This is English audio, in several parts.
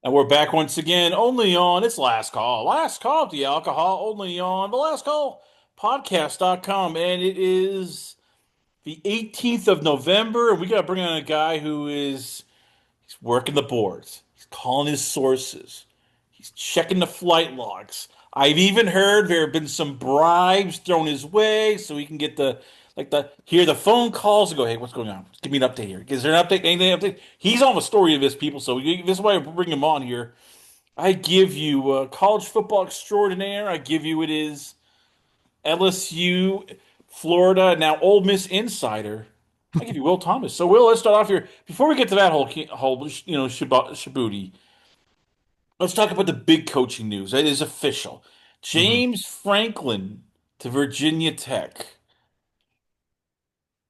And we're back once again, only on it's Last Call. Last Call of the Alcohol, only on the Last Call podcast.com. And it is the 18th of November. And we got to bring on a guy he's working the boards. He's calling his sources. He's checking the flight logs. I've even heard there have been some bribes thrown his way so he can get hear the phone calls and go, hey, what's going on? Give me an update here. Is there an update? Anything update? He's on the story of this, people. So this is why I bring him on here. I give you college football extraordinaire. I give you it is LSU, Florida, now Ole Miss insider. I give you Will Thomas. So Will, let's start off here. Before we get to that whole shaboody, let's talk about the big coaching news. It is official. hmm James Franklin to Virginia Tech.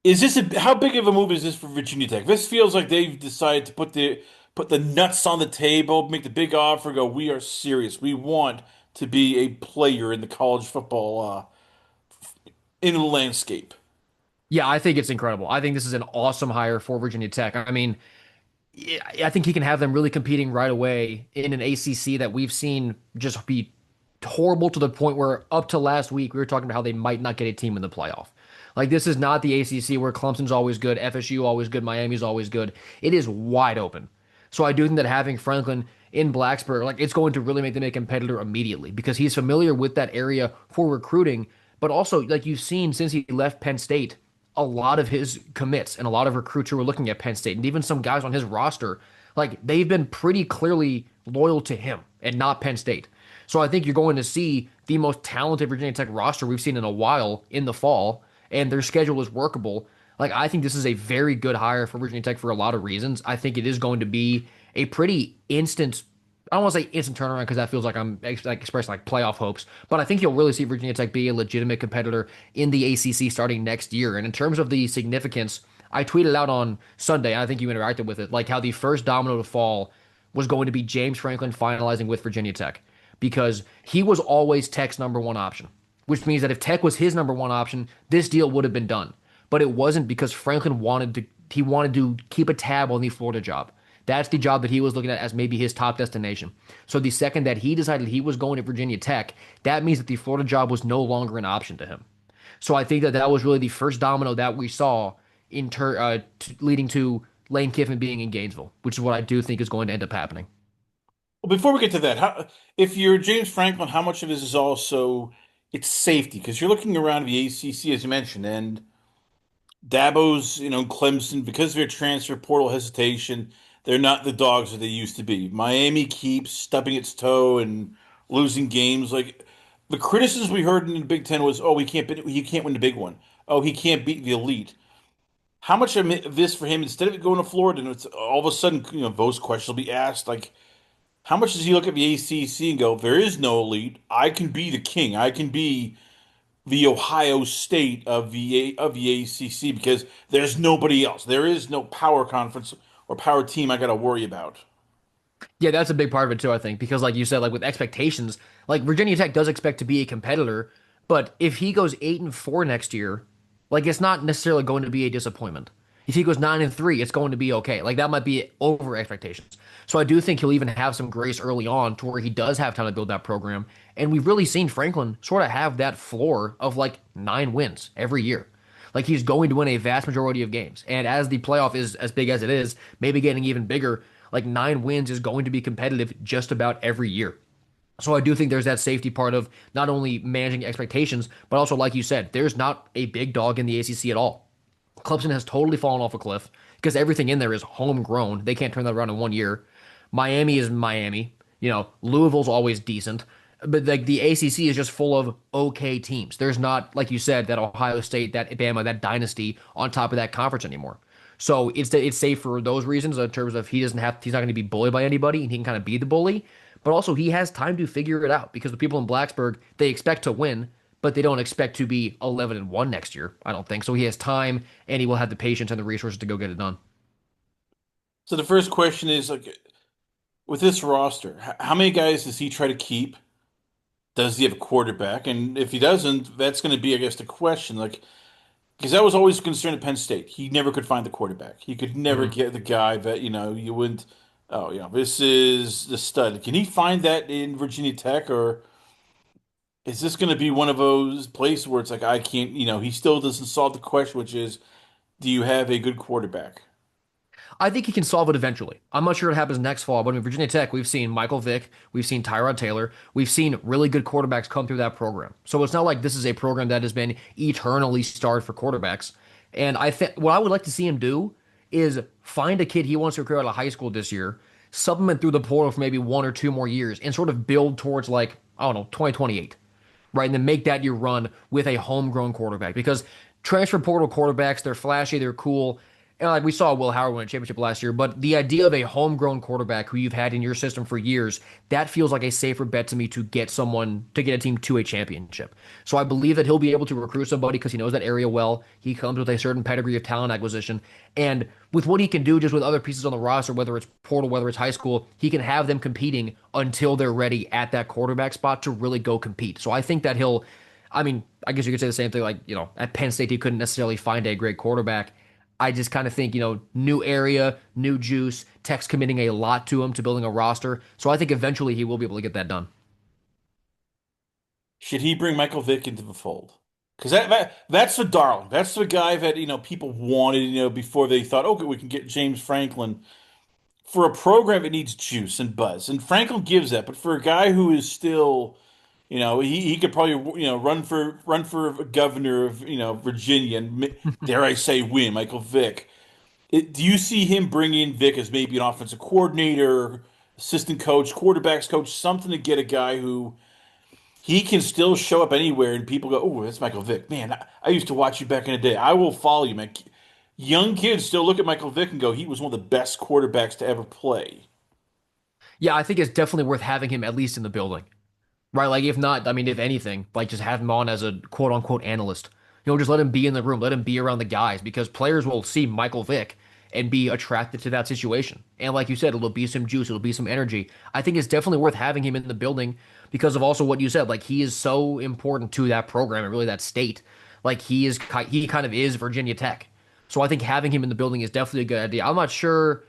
Is this how big of a move is this for Virginia Tech? This feels like they've decided to put the nuts on the table, make the big offer, go, we are serious. We want to be a player in the college football in the landscape. Yeah, I think it's incredible. I think this is an awesome hire for Virginia Tech. I mean, yeah, I think he can have them really competing right away in an ACC that we've seen just be horrible to the point where up to last week we were talking about how they might not get a team in the playoff. Like this is not the ACC where Clemson's always good, FSU always good, Miami's always good. It is wide open. So I do think that having Franklin in Blacksburg, like it's going to really make them a competitor immediately because he's familiar with that area for recruiting, but also like you've seen since he left Penn State, a lot of his commits and a lot of recruits who were looking at Penn State and even some guys on his roster, like they've been pretty clearly loyal to him and not Penn State. So I think you're going to see the most talented Virginia Tech roster we've seen in a while in the fall, and their schedule is workable. Like I think this is a very good hire for Virginia Tech for a lot of reasons. I think it is going to be a pretty instant. I don't want to say instant turnaround because that feels like I'm like expressing like playoff hopes, but I think you'll really see Virginia Tech be a legitimate competitor in the ACC starting next year. And in terms of the significance, I tweeted out on Sunday, I think you interacted with it, like how the first domino to fall was going to be James Franklin finalizing with Virginia Tech because he was always Tech's number one option, which means that if Tech was his number one option, this deal would have been done. But it wasn't because Franklin wanted to keep a tab on the Florida job. That's the job that he was looking at as maybe his top destination. So the second that he decided he was going to Virginia Tech, that means that the Florida job was no longer an option to him. So I think that that was really the first domino that we saw leading to Lane Kiffin being in Gainesville, which is what I do think is going to end up happening. Well, before we get to that, if you're James Franklin, how much of this is also it's safety? Because you're looking around the ACC, as you mentioned, and Dabo's, Clemson, because of their transfer portal hesitation, they're not the dogs that they used to be. Miami keeps stubbing its toe and losing games. Like the criticism we heard in the Big Ten was, "Oh, he can't win the big one. Oh, he can't beat the elite." How much of this for him, instead of it going to Florida, and it's all of a sudden, those questions will be asked. Like, how much does he look at the ACC and go, "There is no elite. I can be the king. I can be." The Ohio State of the ACC because there's nobody else. There is no power conference or power team I got to worry about. Yeah, that's a big part of it too, I think, because like you said, like with expectations, like Virginia Tech does expect to be a competitor, but if he goes 8-4 next year, like it's not necessarily going to be a disappointment. If he goes 9-3, it's going to be okay. Like that might be over expectations. So I do think he'll even have some grace early on to where he does have time to build that program. And we've really seen Franklin sort of have that floor of like 9 wins every year. Like he's going to win a vast majority of games. And as the playoff is as big as it is, maybe getting even bigger, like 9 wins is going to be competitive just about every year. So I do think there's that safety part of not only managing expectations, but also, like you said, there's not a big dog in the ACC at all. Clemson has totally fallen off a cliff because everything in there is homegrown. They can't turn that around in one year. Miami is Miami. Louisville's always decent. But like the ACC is just full of okay teams. There's not, like you said, that Ohio State, that Bama, that dynasty on top of that conference anymore. So it's safe for those reasons in terms of he's not going to be bullied by anybody and he can kind of be the bully. But also he has time to figure it out because the people in Blacksburg, they expect to win, but they don't expect to be 11-1 next year. I don't think so. He has time and he will have the patience and the resources to go get it done. So the first question is like with this roster, how many guys does he try to keep? Does he have a quarterback? And if he doesn't, that's going to be, I guess, the question. Like, because that was always a concern at Penn State. He never could find the quarterback. He could never hmm get the guy that, you wouldn't. Oh, yeah, this is the stud. Can he find that in Virginia Tech, or is this going to be one of those places where it's like, I can't, he still doesn't solve the question, which is, do you have a good quarterback? I think he can solve it eventually. I'm not sure what happens next fall, but in Virginia Tech, we've seen Michael Vick, we've seen Tyrod Taylor, we've seen really good quarterbacks come through that program. So it's not like this is a program that has been eternally starred for quarterbacks. And I think what I would like to see him do is find a kid he wants to recruit out of high school this year, supplement through the portal for maybe 1 or 2 more years, and sort of build towards like, I don't know, 2028, right? And then make that your run with a homegrown quarterback because transfer portal quarterbacks, they're flashy, they're cool. And like we saw Will Howard win a championship last year, but the idea of a homegrown quarterback who you've had in your system for years, that feels like a safer bet to me to get someone to get a team to a championship. So I believe that he'll be able to recruit somebody because he knows that area well. He comes with a certain pedigree of talent acquisition. And with what he can do just with other pieces on the roster, whether it's portal, whether it's high school, he can have them competing until they're ready at that quarterback spot to really go compete. So I think that he'll, I mean, I guess you could say the same thing like, at Penn State, he couldn't necessarily find a great quarterback. I just kind of think, new area, new juice, Tech's committing a lot to him to building a roster. So I think eventually he will be able to get that done. Should he bring Michael Vick into the fold? Because that's the darling. That's the guy that, people wanted, before they thought, okay, we can get James Franklin for a program that needs juice and buzz. And Franklin gives that. But for a guy who is still, he could probably, run for governor of, Virginia and dare I say win, Michael Vick. Do you see him bringing Vick as maybe an offensive coordinator, assistant coach, quarterbacks coach, something to get a guy who he can still show up anywhere and people go, oh, that's Michael Vick. Man, I used to watch you back in the day. I will follow you, man. Young kids still look at Michael Vick and go, he was one of the best quarterbacks to ever play. Yeah, I think it's definitely worth having him at least in the building, right? Like, if not, I mean, if anything, like just have him on as a quote unquote analyst. Just let him be in the room, let him be around the guys because players will see Michael Vick and be attracted to that situation. And like you said, it'll be some juice, it'll be some energy. I think it's definitely worth having him in the building because of also what you said. Like, he is so important to that program and really that state. Like, he kind of is Virginia Tech. So I think having him in the building is definitely a good idea. I'm not sure.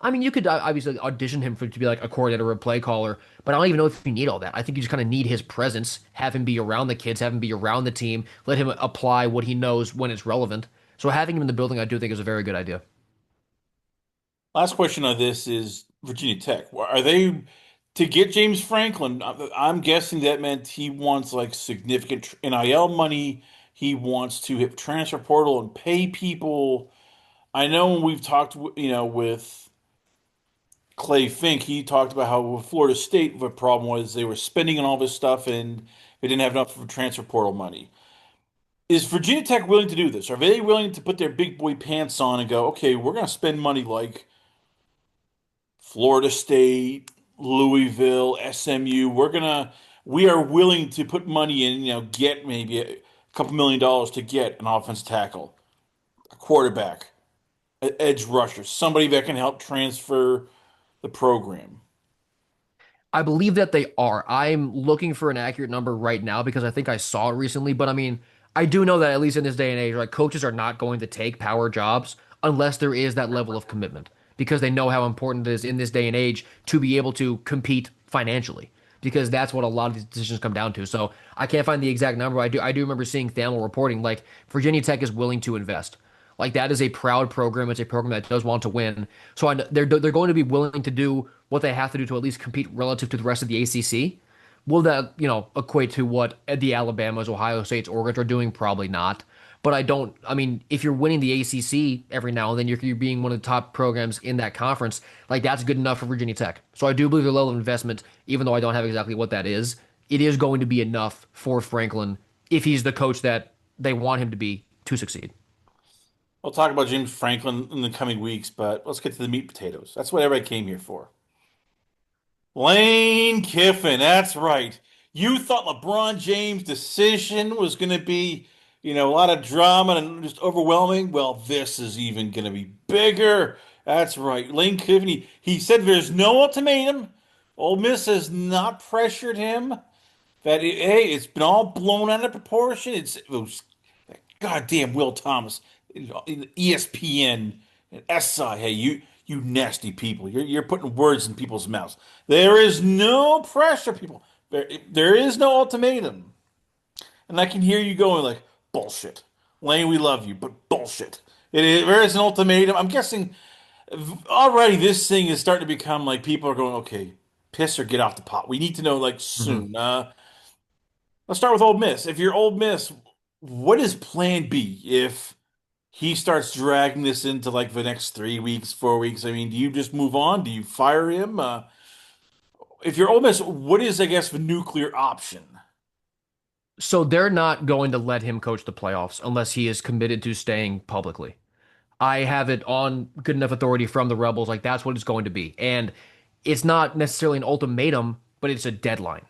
I mean, you could obviously audition him to be like a coordinator or a play caller, but I don't even know if you need all that. I think you just kind of need his presence, have him be around the kids, have him be around the team, let him apply what he knows when it's relevant. So having him in the building, I do think is a very good idea. Last question on this is Virginia Tech. Are they to get James Franklin? I'm guessing that meant he wants like significant NIL money. He wants to hit transfer portal and pay people. I know when we've talked, with Clay Fink, he talked about how with Florida State, the problem was they were spending on all this stuff and they didn't have enough for transfer portal money. Is Virginia Tech willing to do this? Are they willing to put their big boy pants on and go, okay, we're going to spend money like Florida State, Louisville, SMU? We are willing to put money in, get maybe a couple $1 million to get an offense tackle, a quarterback, an edge rusher, somebody that can help transfer the program. I believe that they are. I'm looking for an accurate number right now because I think I saw it recently, but I mean, I do know that at least in this day and age, like coaches are not going to take power jobs unless there is that level of commitment because they know how important it is in this day and age to be able to compete financially because that's what a lot of these decisions come down to. So I can't find the exact number. I do remember seeing Thamel reporting like Virginia Tech is willing to invest. Like that is a proud program. It's a program that does want to win. So they're going to be willing to do what they have to do to at least compete relative to the rest of the ACC. Will that equate to what the Alabamas, Ohio States, Oregon are doing? Probably not. But I don't. I mean, if you're winning the ACC every now and then, you're being one of the top programs in that conference. Like that's good enough for Virginia Tech. So I do believe the level of investment, even though I don't have exactly what that is, it is going to be enough for Franklin if he's the coach that they want him to be to succeed. We'll talk about James Franklin in the coming weeks, but let's get to the meat and potatoes. That's what everybody came here for. Lane Kiffin, that's right. You thought LeBron James' decision was going to be, a lot of drama and just overwhelming. Well, this is even going to be bigger. That's right. Lane Kiffin, he said there's no ultimatum. Ole Miss has not pressured him. Hey, it's been all blown out of proportion. It was goddamn Will Thomas, ESPN, and SI. Hey, You nasty people. You're putting words in people's mouths. There is no pressure, people. There is no ultimatum. And I can hear you going like, bullshit. Lane, we love you, but bullshit. There is an ultimatum. I'm guessing already this thing is starting to become like people are going, okay, piss or get off the pot. We need to know like Hmm. soon. Let's start with Ole Miss. If you're Ole Miss, what is plan B if he starts dragging this into like the next 3 weeks, 4 weeks? I mean, do you just move on? Do you fire him? If you're Ole Miss, what is, I guess, the nuclear option? So they're not going to let him coach the playoffs unless he is committed to staying publicly. I have it on good enough authority from the Rebels, like that's what it's going to be. And it's not necessarily an ultimatum, but it's a deadline,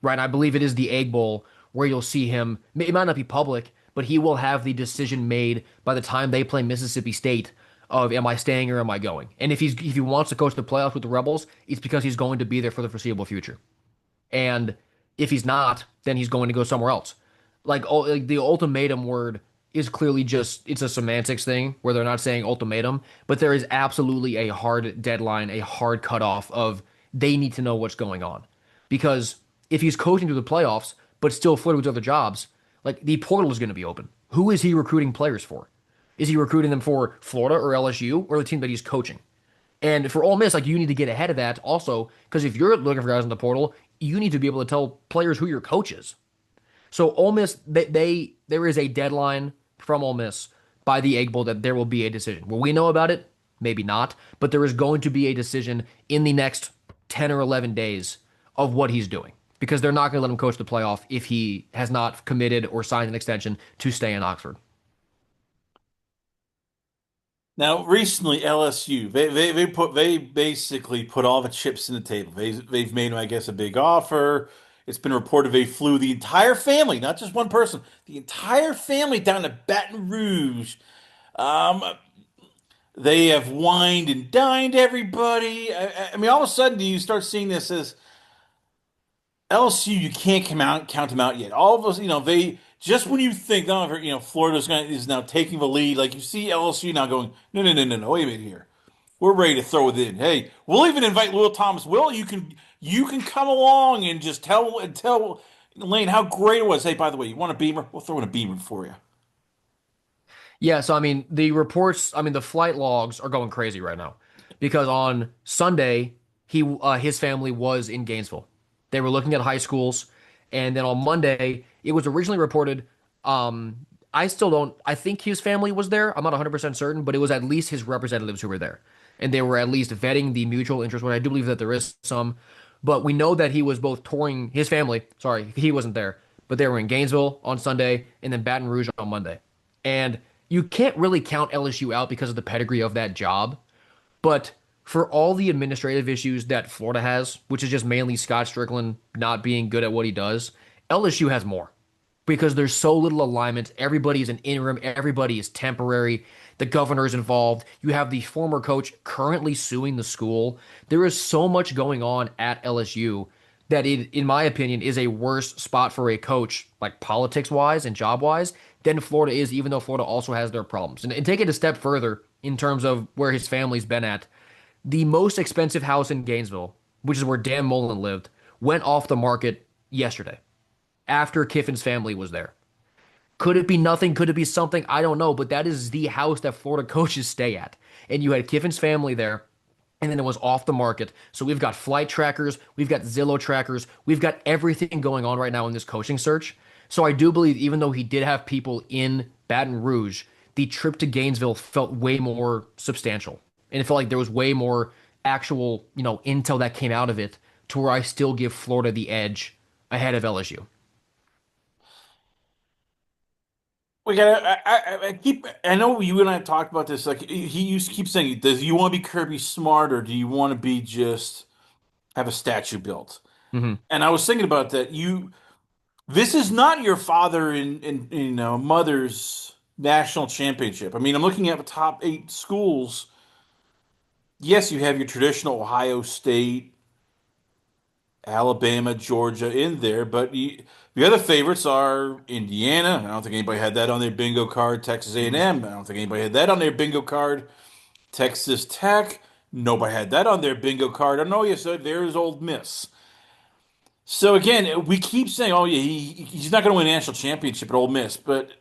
right? And I believe it is the Egg Bowl where you'll see him. It might not be public, but he will have the decision made by the time they play Mississippi State of am I staying or am I going? And if he wants to coach the playoffs with the Rebels, it's because he's going to be there for the foreseeable future. And if he's not, then he's going to go somewhere else. Like the ultimatum word is clearly just it's a semantics thing where they're not saying ultimatum, but there is absolutely a hard deadline, a hard cutoff of they need to know what's going on. Because if he's coaching through the playoffs, but still flirting with other jobs, like the portal is going to be open. Who is he recruiting players for? Is he recruiting them for Florida or LSU or the team that he's coaching? And for Ole Miss, like you need to get ahead of that also, because if you're looking for guys in the portal, you need to be able to tell players who your coach is. So Ole Miss, there is a deadline from Ole Miss by the Egg Bowl that there will be a decision. Will we know about it? Maybe not, but there is going to be a decision in the next 10 or 11 days of what he's doing because they're not going to let him coach the playoff if he has not committed or signed an extension to stay in Oxford. Now, recently LSU they basically put all the chips in the table. They've made him, I guess, a big offer. It's been reported they flew the entire family, not just one person, the entire family down to Baton Rouge. Um, they have wined and dined everybody. I mean, all of a sudden, do you start seeing this as LSU? You can't count them out yet. All of us, they just when you think, no, Florida's going is now taking the lead, like you see LSU now going, no, no, no, no, no, wait a minute here. We're ready to throw it in. Hey, we'll even invite Will Thomas. Will, you can come along and just tell Lane how great it was. Hey, by the way, you want a beamer? We'll throw in a beamer for you. Yeah, so I mean, the reports, I mean, the flight logs are going crazy right now because on Sunday, his family was in Gainesville. They were looking at high schools, and then on Monday, it was originally reported. I still don't. I think his family was there. I'm not 100% certain, but it was at least his representatives who were there, and they were at least vetting the mutual interest. Which I do believe that there is some, but we know that he was both touring his family. Sorry, he wasn't there, but they were in Gainesville on Sunday and then Baton Rouge on Monday. And you can't really count LSU out because of the pedigree of that job. But for all the administrative issues that Florida has, which is just mainly Scott Strickland not being good at what he does, LSU has more because there's so little alignment. Everybody is an interim, everybody is temporary. The governor is involved. You have the former coach currently suing the school. There is so much going on at LSU that it, in my opinion, is a worse spot for a coach, like politics wise and job wise, than Florida is, even though Florida also has their problems. And take it a step further in terms of where his family's been at. The most expensive house in Gainesville, which is where Dan Mullen lived, went off the market yesterday after Kiffin's family was there. Could it be nothing? Could it be something? I don't know, but that is the house that Florida coaches stay at. And you had Kiffin's family there, and then it was off the market. So we've got flight trackers, we've got Zillow trackers, we've got everything going on right now in this coaching search. So I do believe, even though he did have people in Baton Rouge, the trip to Gainesville felt way more substantial. And it felt like there was way more actual, intel that came out of it to where I still give Florida the edge ahead of LSU. We got. I know you and I talked about this. Like he used to keep saying, "Does you want to be Kirby Smart or do you want to be just have a statue built?" Hmm. And I was thinking about that. This is not your father in mother's national championship. I mean, I'm looking at the top 8 schools. Yes, you have your traditional Ohio State, Alabama, Georgia in there, but the other favorites are Indiana. I don't think anybody had that on their bingo card. Texas A&M. I don't think anybody had that on their bingo card. Texas Tech. Nobody had that on their bingo card. I know you said there's Ole Miss. So again, we keep saying, "Oh yeah, he's not going to win a national championship at Ole Miss," but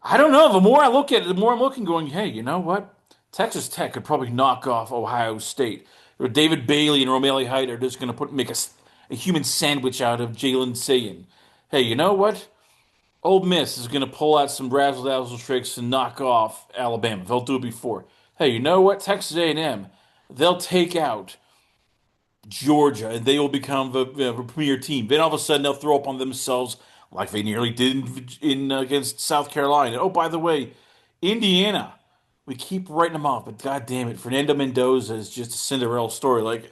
I don't know. The more I look at it, the more I'm looking, going, "Hey, you know what? Texas Tech could probably knock off Ohio State. Or David Bailey and Romeli Height are just going to make a human sandwich out of Jalen Sayin. Hey, you know what? Ole Miss is going to pull out some razzle dazzle tricks and knock off Alabama. They'll do it before. Hey, you know what? Texas A&M, they'll take out Georgia, and they will become the premier team. Then all of a sudden, they'll throw up on themselves like they nearly did in against South Carolina. Oh, by the way, Indiana. We keep writing them off, but god damn it, Fernando Mendoza is just a Cinderella story. Like,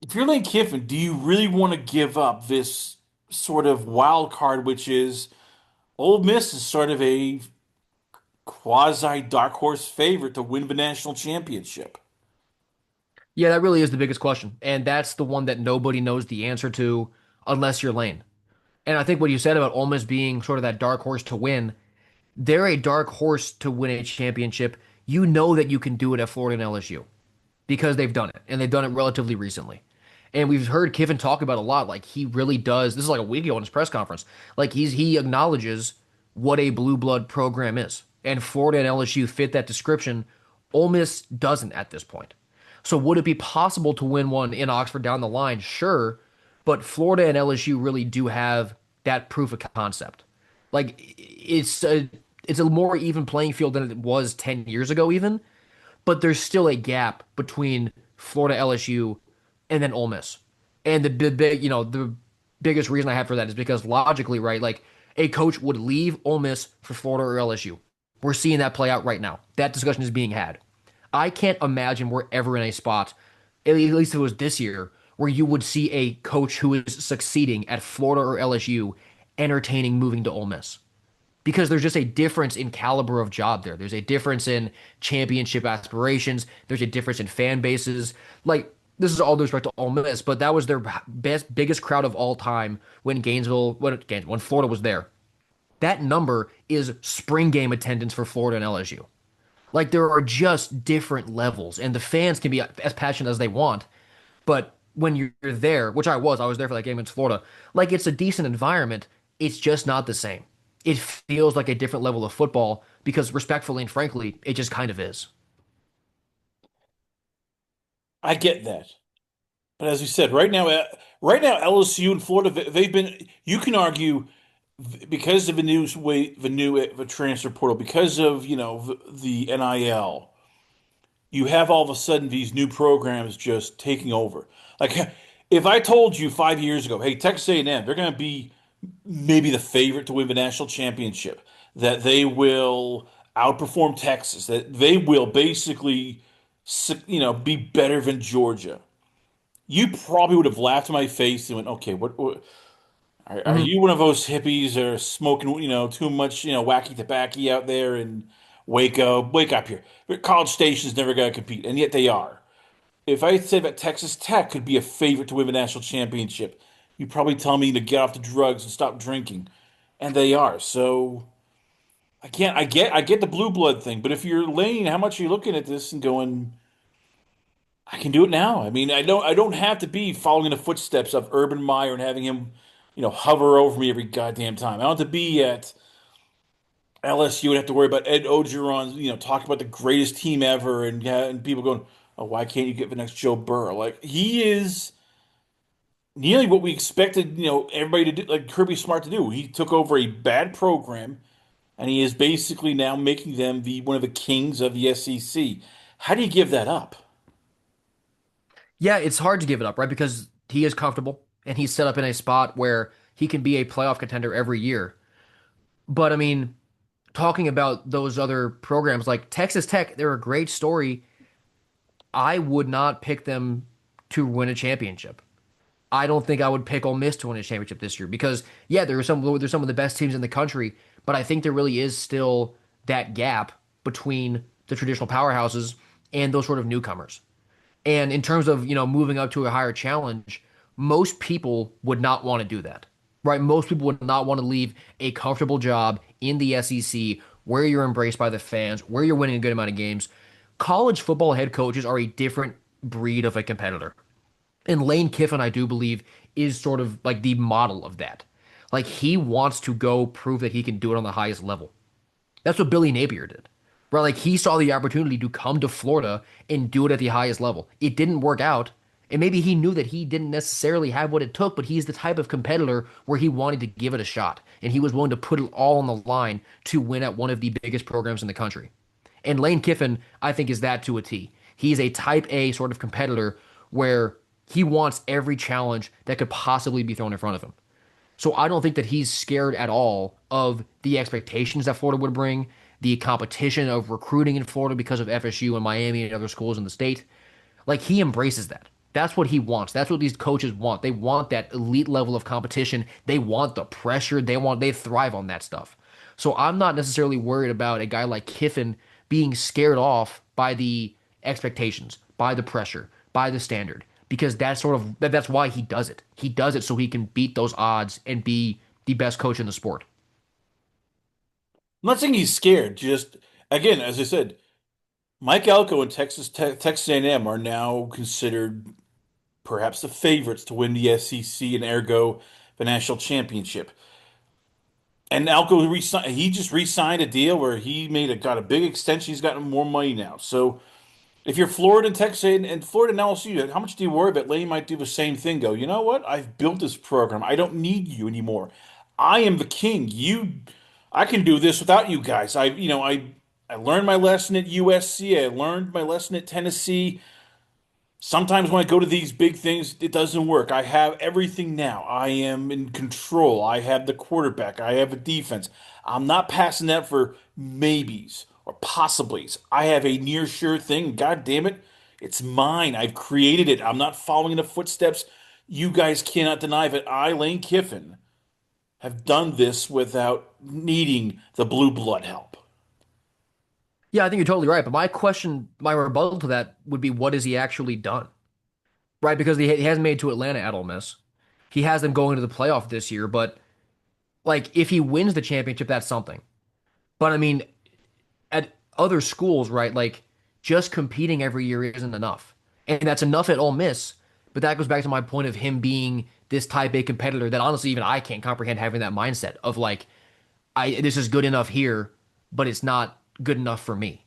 if you're Lane Kiffin, do you really want to give up this sort of wild card, which is Ole Miss is sort of a quasi dark horse favorite to win the national championship? Yeah, that really is the biggest question. And that's the one that nobody knows the answer to unless you're Lane. And I think what you said about Ole Miss being sort of that dark horse to win, they're a dark horse to win a championship. You know that you can do it at Florida and LSU because they've done it, and they've done it relatively recently. And we've heard Kiffin talk about a lot. Like he really does. This is like a week ago in his press conference. Like he acknowledges what a blue blood program is, and Florida and LSU fit that description. Ole Miss doesn't at this point. So would it be possible to win one in Oxford down the line? Sure, but Florida and LSU really do have that proof of concept. Like it's a more even playing field than it was 10 years ago even, but there's still a gap between Florida LSU and then Ole Miss. And the big, the biggest reason I have for that is because logically, right, like a coach would leave Ole Miss for Florida or LSU. We're seeing that play out right now. That discussion is being had. I can't imagine we're ever in a spot, at least if it was this year, where you would see a coach who is succeeding at Florida or LSU entertaining moving to Ole Miss. Because there's just a difference in caliber of job there. There's a difference in championship aspirations. There's a difference in fan bases. Like, this is all due respect to Ole Miss, but that was their biggest crowd of all time when Florida was there. That number is spring game attendance for Florida and LSU. Like there are just different levels, and the fans can be as passionate as they want. But when you're there, which I was there for that game against Florida. Like it's a decent environment. It's just not the same. It feels like a different level of football because, respectfully and frankly, it just kind of is. I get that. But as you said, right now, LSU and Florida, they've been. You can argue because of the new way, the transfer portal, because of the NIL, you have all of a sudden these new programs just taking over. Like if I told you 5 years ago, hey, Texas A&M, they're going to be maybe the favorite to win the national championship, that they will outperform Texas, that they will basically, be better than Georgia. You probably would have laughed in my face and went, okay, what are Mhm. you one of those hippies that are smoking, too much, wacky tobacco out there and wake up here. College Station's never going to compete, and yet they are. If I said that Texas Tech could be a favorite to win the national championship, you'd probably tell me to get off the drugs and stop drinking, and they are. So I get the blue blood thing, but if you're Lane, how much are you looking at this and going, I can do it now. I mean, I don't have to be following in the footsteps of Urban Meyer and having him, hover over me every goddamn time. I don't have to be at LSU and have to worry about Ed Ogeron, talking about the greatest team ever, and yeah, and people going, "Oh, why can't you get the next Joe Burrow?" Like he is nearly what we expected, everybody to do, like Kirby Smart to do. He took over a bad program, and he is basically now making them the one of the kings of the SEC. How do you give that up? Yeah, it's hard to give it up, right? Because he is comfortable and he's set up in a spot where he can be a playoff contender every year. But I mean, talking about those other programs like Texas Tech, they're a great story. I would not pick them to win a championship. I don't think I would pick Ole Miss to win a championship this year because yeah, there's some of the best teams in the country, but I think there really is still that gap between the traditional powerhouses and those sort of newcomers. And in terms of, moving up to a higher challenge, most people would not want to do that. Right? Most people would not want to leave a comfortable job in the SEC where you're embraced by the fans, where you're winning a good amount of games. college football head coaches are a different breed of a competitor. And Lane Kiffin, I do believe, is sort of like the model of that. Like he wants to go prove that he can do it on the highest level. That's what Billy Napier did. Right? Like he saw the opportunity to come to Florida and do it at the highest level. It didn't work out. And maybe he knew that he didn't necessarily have what it took, but he's the type of competitor where he wanted to give it a shot. And he was willing to put it all on the line to win at one of the biggest programs in the country. And Lane Kiffin, I think, is that to a T. He's a type A sort of competitor where he wants every challenge that could possibly be thrown in front of him. So I don't think that he's scared at all of the expectations that Florida would bring, the competition of recruiting in Florida because of FSU and Miami and other schools in the state. Like he embraces that. That's what he wants. That's what these coaches want. They want that elite level of competition. They want the pressure. They thrive on that stuff. So I'm not necessarily worried about a guy like Kiffin being scared off by the expectations, by the pressure, by the standard, because that's why he does it. He does it so he can beat those odds and be the best coach in the sport. I'm not saying he's scared. Just again, as I said, Mike Elko and Texas A&M are now considered perhaps the favorites to win the SEC and ergo the national championship. And Elko he just re-signed a deal where got a big extension. He's gotten more money now. So if you're Florida and Texas and Florida and LSU, how much do you worry that Lane might do the same thing? Go, you know what? I've built this program. I don't need you anymore. I am the king. I can do this without you guys. I learned my lesson at USC. I learned my lesson at Tennessee. Sometimes when I go to these big things, it doesn't work. I have everything now. I am in control. I have the quarterback. I have a defense. I'm not passing that for maybes or possiblies. I have a near sure thing. God damn it. It's mine. I've created it. I'm not following in the footsteps. You guys cannot deny that I, Lane Kiffin, have done this without needing the blue blood help. Yeah, I think you're totally right. But my rebuttal to that would be, what has he actually done? Right? Because he hasn't made it to Atlanta at Ole Miss. He has them going to the playoff this year, but like if he wins the championship, that's something. But I mean, at other schools, right? Like just competing every year isn't enough. And that's enough at Ole Miss. But that goes back to my point of him being this type A competitor that honestly even I can't comprehend having that mindset of like, this is good enough here, but it's not good enough for me.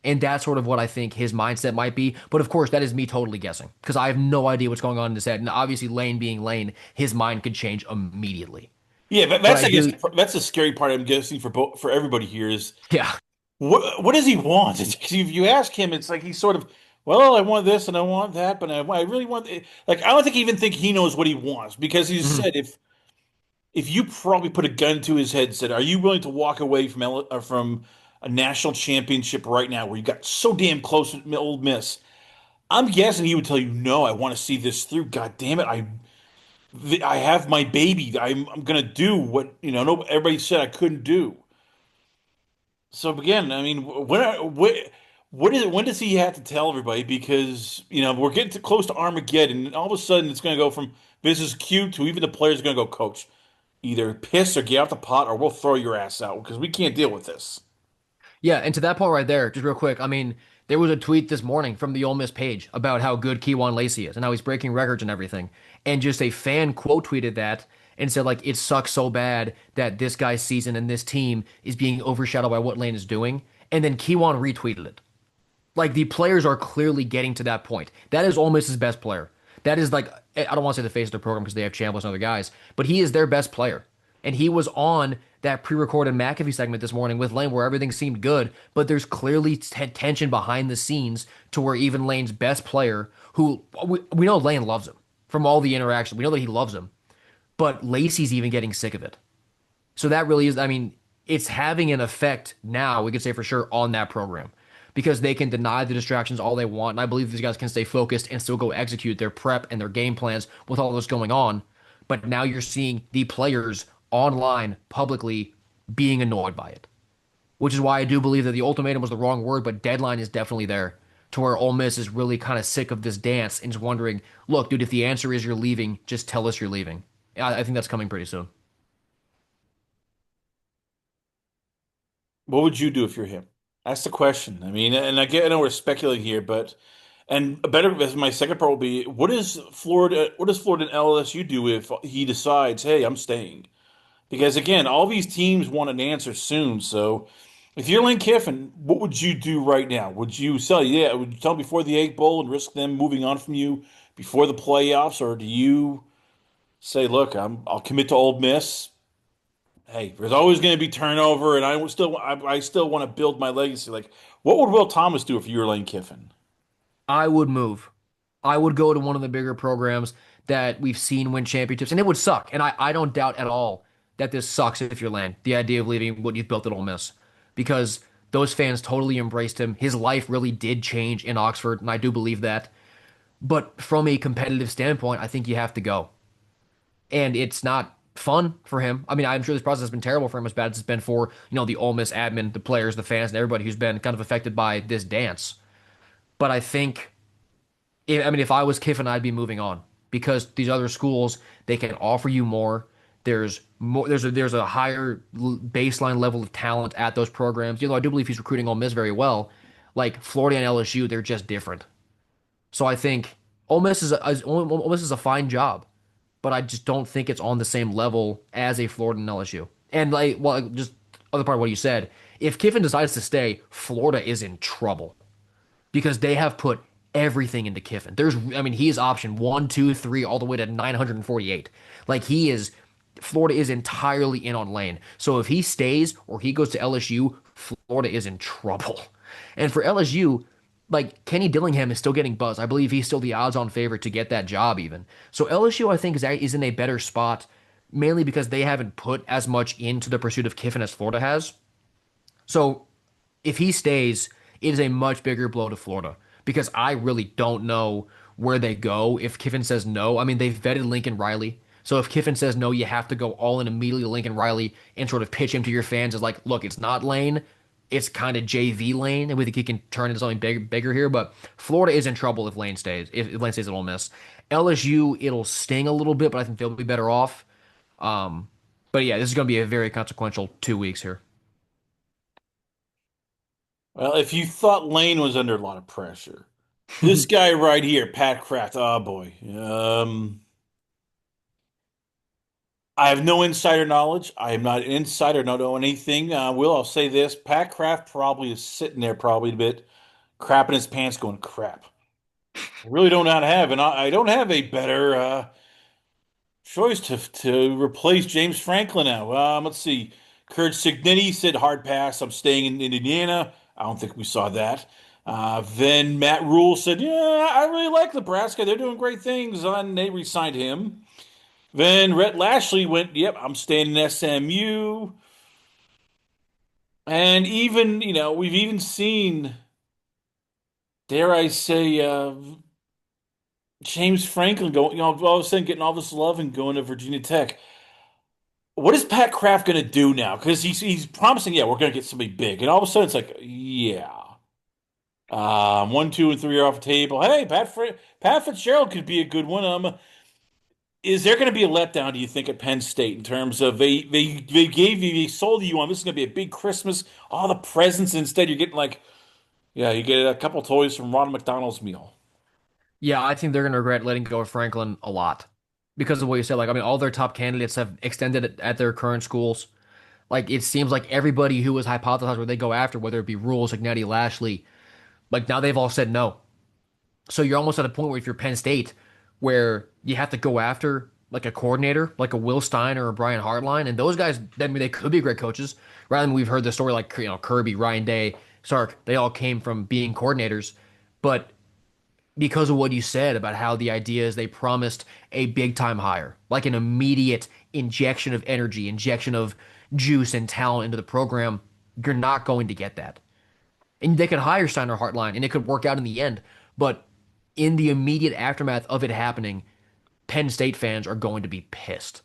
And that's sort of what I think his mindset might be. But of course, that is me totally guessing because I have no idea what's going on in his head. And obviously, Lane being Lane, his mind could change immediately. Yeah, but But that's I I guess do, that's the scary part I'm guessing for everybody here is yeah. what does he want? If you ask him, it's like he's sort of, well, I want this and I want that, but I really want like I don't think even think he knows what he wants because he Mhm. said if you probably put a gun to his head and said, "Are you willing to walk away from a national championship right now where you got so damn close with Ole Miss?" I'm guessing he would tell you, "No, I want to see this through. God damn it, I have my baby. I'm gonna do what no everybody said I couldn't do." So again, I mean, what is it? When does he have to tell everybody? Because we're getting too close to Armageddon, and all of a sudden it's going to go from this is cute to even the players are going to go, Coach, either piss or get out the pot, or we'll throw your ass out because we can't deal with this. Yeah, and to that point right there, just real quick, I mean, there was a tweet this morning from the Ole Miss page about how good Keywan Lacey is and how he's breaking records and everything. And just a fan quote tweeted that and said, like, it sucks so bad that this guy's season and this team is being overshadowed by what Lane is doing. And then Keywan retweeted it. Like, the players are clearly getting to that point. That is Ole Miss's best player. That is like, I don't want to say the face of the program because they have Chambliss and other guys, but he is their best player. And he was on that pre-recorded McAfee segment this morning with Lane where everything seemed good, but there's clearly tension behind the scenes to where even Lane's best player, who we know Lane loves him from all the interaction. We know that he loves him, but Lacey's even getting sick of it. So that really is, I mean, it's having an effect now, we could say for sure, on that program because they can deny the distractions all they want. And I believe these guys can stay focused and still go execute their prep and their game plans with all this going on. But now you're seeing the players online publicly being annoyed by it, which is why I do believe that the ultimatum was the wrong word, but deadline is definitely there to where Ole Miss is really kind of sick of this dance and is wondering, look, dude, if the answer is you're leaving, just tell us you're leaving. I think that's coming pretty soon. What would you do if you're him? That's the question. I mean, and I know we're speculating here, but and a better as my second part will be, what does Florida and LSU do if he decides, hey, I'm staying? Because again, all these teams want an answer soon. So if you're Lane Kiffin, what would you do right now? Would you sell? Yeah, would you sell before the Egg Bowl and risk them moving on from you before the playoffs, or do you say, look, I'll commit to Ole Miss. Hey, there's always going to be turnover, and I still want to build my legacy. Like, what would Will Thomas do if you were Lane Kiffin? I would move. I would go to one of the bigger programs that we've seen win championships, and it would suck. And I don't doubt at all that this sucks if you're Land, the idea of leaving what you've built at Ole Miss, because those fans totally embraced him. His life really did change in Oxford, and I do believe that. But from a competitive standpoint, I think you have to go. And it's not fun for him. I mean, I'm sure this process has been terrible for him, as bad as it's been for, the Ole Miss admin, the players, the fans, and everybody who's been kind of affected by this dance. But I think if I was Kiffin, I'd be moving on because these other schools they can offer you more. There's more. There's a higher baseline level of talent at those programs. I do believe he's recruiting Ole Miss very well. Like Florida and LSU, they're just different. So I think Ole Miss is a fine job, but I just don't think it's on the same level as a Florida and LSU. And just other part of what you said, if Kiffin decides to stay, Florida is in trouble because they have put everything into Kiffin. He is option one, two, three, all the way to 948. Like Florida is entirely in on Lane. So if he stays or he goes to LSU, Florida is in trouble. And for LSU, like Kenny Dillingham is still getting buzz. I believe he's still the odds-on favorite to get that job even. So LSU, I think, is in a better spot, mainly because they haven't put as much into the pursuit of Kiffin as Florida has. So if he stays, it is a much bigger blow to Florida because I really don't know where they go if Kiffin says no. I mean, they've vetted Lincoln Riley. So if Kiffin says no, you have to go all in immediately to Lincoln Riley and sort of pitch him to your fans as like, look, it's not Lane, it's kind of JV Lane, and we think he can turn into something bigger here. But Florida is in trouble if Lane stays. If Lane stays at Ole Miss, LSU it'll sting a little bit, but I think they'll be better off. Um, but yeah, this is going to be a very consequential 2 weeks here. Well, if you thought Lane was under a lot of pressure, this guy right here, Pat Kraft, oh boy. I have no insider knowledge. I am not an insider, don't know anything. I'll say this. Pat Kraft probably is sitting there probably a bit crapping his pants going, crap. I really don't know how to have, and I don't have a better choice to replace James Franklin now. Let's see. Kurt Signetti said hard pass. I'm staying in Indiana. I don't think we saw that. Then Matt Rule said, yeah, I really like Nebraska. They're doing great things. And they re-signed him. Then Rhett Lashley went, yep, I'm staying in SMU. And even, we've even seen, dare I say, James Franklin go, all of a sudden getting all this love and going to Virginia Tech. What is Pat Kraft going to do now? Because he's promising, yeah, we're going to get somebody big, and all of a sudden it's like, yeah, one, two, and three are off the table. Hey, Pat Fitzgerald could be a good one. Is there going to be a letdown? Do you think at Penn State in terms of they sold you on this is going to be a big Christmas, all the presents, and instead you're getting like, yeah, you get a couple toys from Ronald McDonald's meal. Yeah, I think they're going to regret letting go of Franklin a lot because of what you said. All their top candidates have extended it at their current schools. Like, it seems like everybody who was hypothesized where they go after, whether it be Rules, Ignetti, Lashley, like now they've all said no. So you're almost at a point where if you're Penn State, where you have to go after like a coordinator, like a Will Stein or a Brian Hartline, and those guys, they could be great coaches. Rather than we've heard the story like Kirby, Ryan Day, Sark, they all came from being coordinators, but because of what you said about how the idea is they promised a big time hire, like an immediate injection of energy, injection of juice and talent into the program, you're not going to get that. And they could hire Steiner Hartline and it could work out in the end. But in the immediate aftermath of it happening, Penn State fans are going to be pissed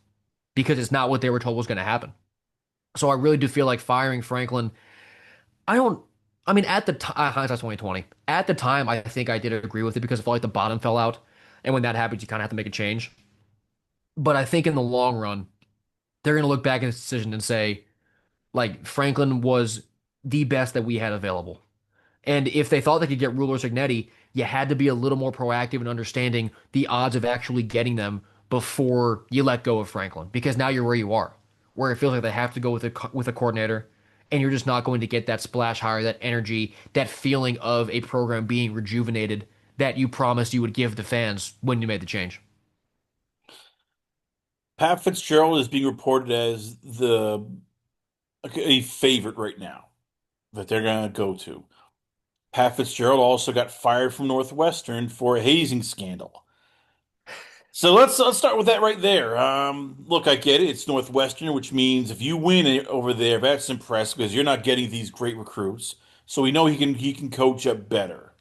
because it's not what they were told was going to happen. So I really do feel like firing Franklin. I don't. At the time, hindsight's 2020. At the time, I think I did agree with it because I felt like the bottom fell out, and when that happens, you kind of have to make a change. But I think in the long run, they're going to look back at this decision and say, like, Franklin was the best that we had available. And if they thought they could get Rulers Ignetti, you had to be a little more proactive in understanding the odds of actually getting them before you let go of Franklin, because now you're where you are, where it feels like they have to go with a coordinator, and you're just not going to get that splash hire, that energy, that feeling of a program being rejuvenated that you promised you would give the fans when you made the change. Pat Fitzgerald is being reported as the a favorite right now that they're going to go to. Pat Fitzgerald also got fired from Northwestern for a hazing scandal. So let's start with that right there. Look, I get it. It's Northwestern, which means if you win it over there, that's impressive because you're not getting these great recruits. So we know he can coach up better.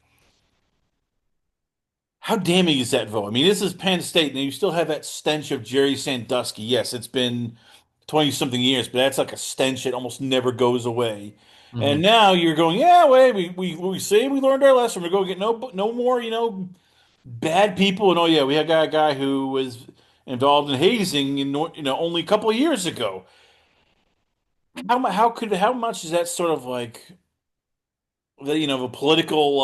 How damning is that vote? I mean, this is Penn State, and you still have that stench of Jerry Sandusky. Yes, it's been 20 something years, but that's like a stench that almost never goes away. And Hmm. now you're going, yeah, wait, we say we learned our lesson. We're going to get no more, bad people. And oh yeah, we had got a guy who was involved in hazing only a couple of years ago. How much is that sort of like a political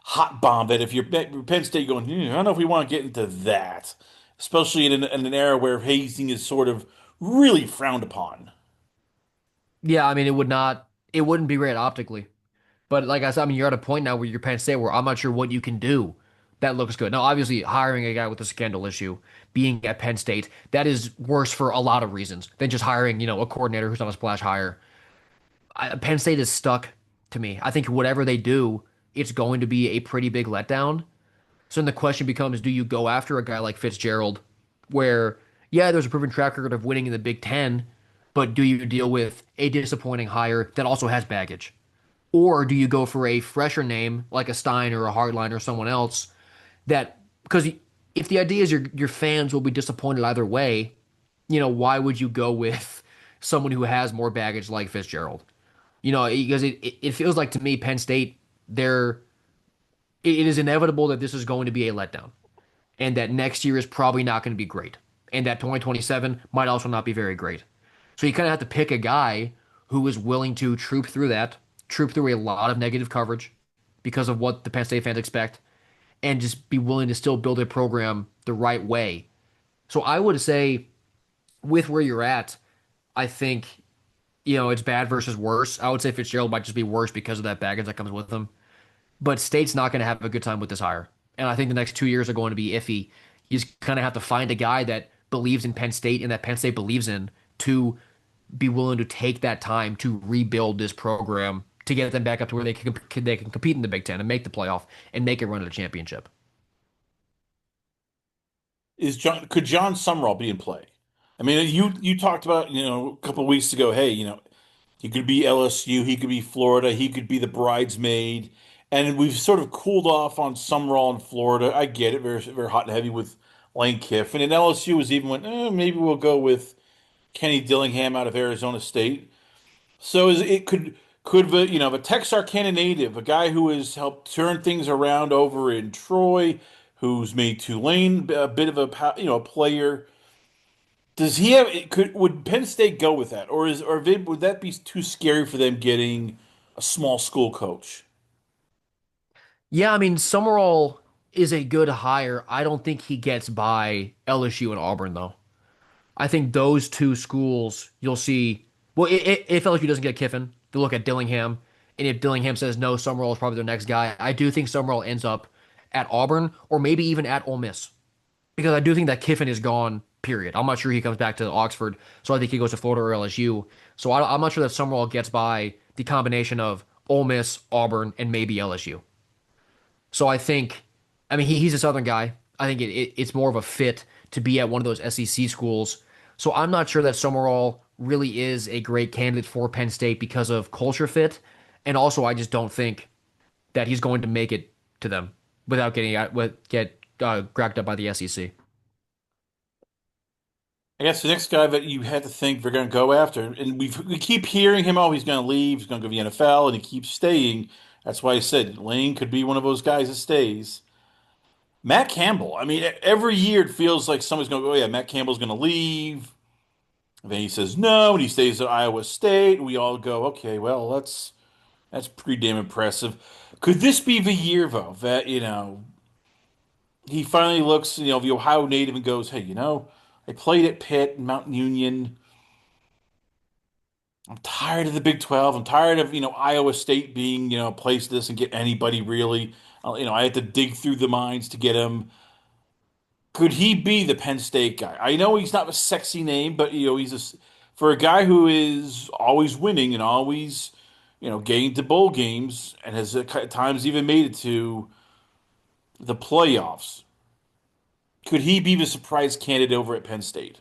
hot bomb that if you're Penn State going, I don't know if we want to get into that, especially in an era where hazing is sort of really frowned upon. Yeah, I mean, it wouldn't be great optically. But like I said, I mean, you're at a point now where you're Penn State where I'm not sure what you can do that looks good. Now, obviously, hiring a guy with a scandal issue, being at Penn State, that is worse for a lot of reasons than just hiring, a coordinator who's not a splash hire. Penn State is stuck to me. I think whatever they do, it's going to be a pretty big letdown. So then the question becomes, do you go after a guy like Fitzgerald, where, yeah, there's a proven track record of winning in the Big Ten, but do you deal with a disappointing hire that also has baggage? Or do you go for a fresher name like a Stein or a Hardline or someone else that because if the idea is your fans will be disappointed either way, why would you go with someone who has more baggage like Fitzgerald? Because it feels like to me Penn State they're it is inevitable that this is going to be a letdown and that next year is probably not going to be great and that 2027 might also not be very great. So you kind of have to pick a guy who is willing to troop through a lot of negative coverage because of what the Penn State fans expect, and just be willing to still build a program the right way. So I would say, with where you're at, I think, it's bad versus worse. I would say Fitzgerald might just be worse because of that baggage that comes with him. But State's not going to have a good time with this hire. And I think the next 2 years are going to be iffy. You just kind of have to find a guy that believes in Penn State and that Penn State believes in to be willing to take that time to rebuild this program to get them back up to where they can compete in the Big Ten and make the playoff and make a run at a championship. Could John Summerall be in play? I mean, you talked about, a couple of weeks ago, hey, he could be LSU, he could be Florida, he could be the bridesmaid. And we've sort of cooled off on Summerall in Florida. I get it, very, very hot and heavy with Lane Kiffin. And LSU was even went, maybe we'll go with Kenny Dillingham out of Arizona State. So could the Texarkana native, a guy who has helped turn things around over in Troy, who's made Tulane a bit of a player. Does he have would Penn State go with that, would that be too scary for them getting a small school coach? Yeah, I mean, Summerall is a good hire. I don't think he gets by LSU and Auburn, though. I think those two schools you'll see. Well, if LSU doesn't get Kiffin, they'll look at Dillingham, and if Dillingham says no, Summerall is probably their next guy. I do think Summerall ends up at Auburn or maybe even at Ole Miss because I do think that Kiffin is gone. Period. I'm not sure he comes back to Oxford, so I think he goes to Florida or LSU. So I'm not sure that Summerall gets by the combination of Ole Miss, Auburn, and maybe LSU. So I think, I mean, he's a Southern guy. I think it's more of a fit to be at one of those SEC schools. So I'm not sure that Summerall really is a great candidate for Penn State because of culture fit. And also, I just don't think that he's going to make it to them without get grabbed up by the SEC. I guess the next guy that you had to think they're going to go after, and we keep hearing him, oh, he's going to leave, he's going to go to the NFL, and he keeps staying. That's why I said Lane could be one of those guys that stays. Matt Campbell. I mean, every year it feels like somebody's going to go, oh yeah, Matt Campbell's going to leave. And then he says no, and he stays at Iowa State. And we all go, okay, well, that's pretty damn impressive. Could this be the year though that he finally looks, the Ohio native and goes, hey, I played at Pitt and Mount Union. I'm tired of the Big 12. I'm tired of, Iowa State being, a place that doesn't get anybody really. I had to dig through the mines to get him. Could he be the Penn State guy? I know he's not a sexy name, but for a guy who is always winning and always, getting to bowl games and has at times even made it to the playoffs. Could he be the surprise candidate over at Penn State?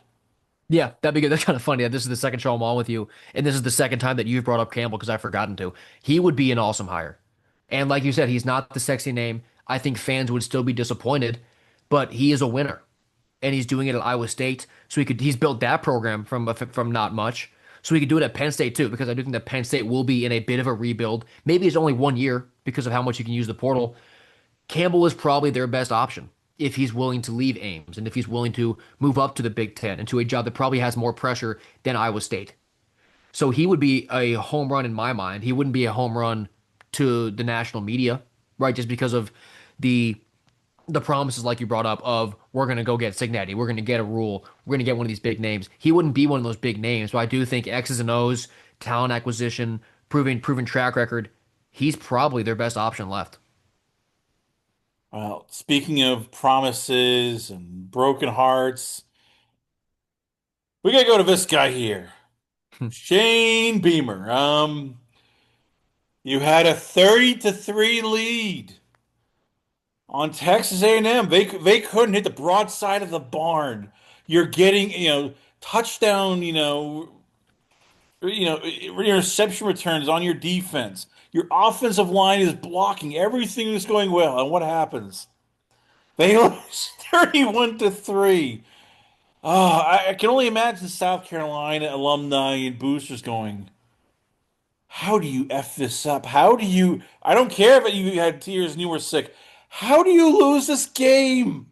Yeah, that'd be good. That's kind of funny. This is the second show I'm on with you, and this is the second time that you've brought up Campbell because I've forgotten to. He would be an awesome hire. And like you said, he's not the sexy name. I think fans would still be disappointed, but he is a winner. And he's doing it at Iowa State. So he's built that program from not much. So he could do it at Penn State too, because I do think that Penn State will be in a bit of a rebuild. Maybe it's only 1 year because of how much you can use the portal. Campbell is probably their best option if he's willing to leave Ames and if he's willing to move up to the Big Ten into a job that probably has more pressure than Iowa State. So he would be a home run in my mind. He wouldn't be a home run to the national media, right? Just because of the promises like you brought up of we're going to go get Signetti, we're going to get a rule, we're going to get one of these big names. He wouldn't be one of those big names, but I do think X's and O's, talent acquisition, proven track record, he's probably their best option left. Well, speaking of promises and broken hearts, we gotta go to this guy here, Shane Beamer. You had a 30-3 lead on Texas A&M. They couldn't hit the broadside of the barn. You're getting, touchdown, interception returns on your defense. Your offensive line is blocking everything is going well. And what happens? They lose 31-3. Oh, I can only imagine South Carolina alumni and boosters going, how do you F this up? I don't care if you had tears and you were sick. How do you lose this game?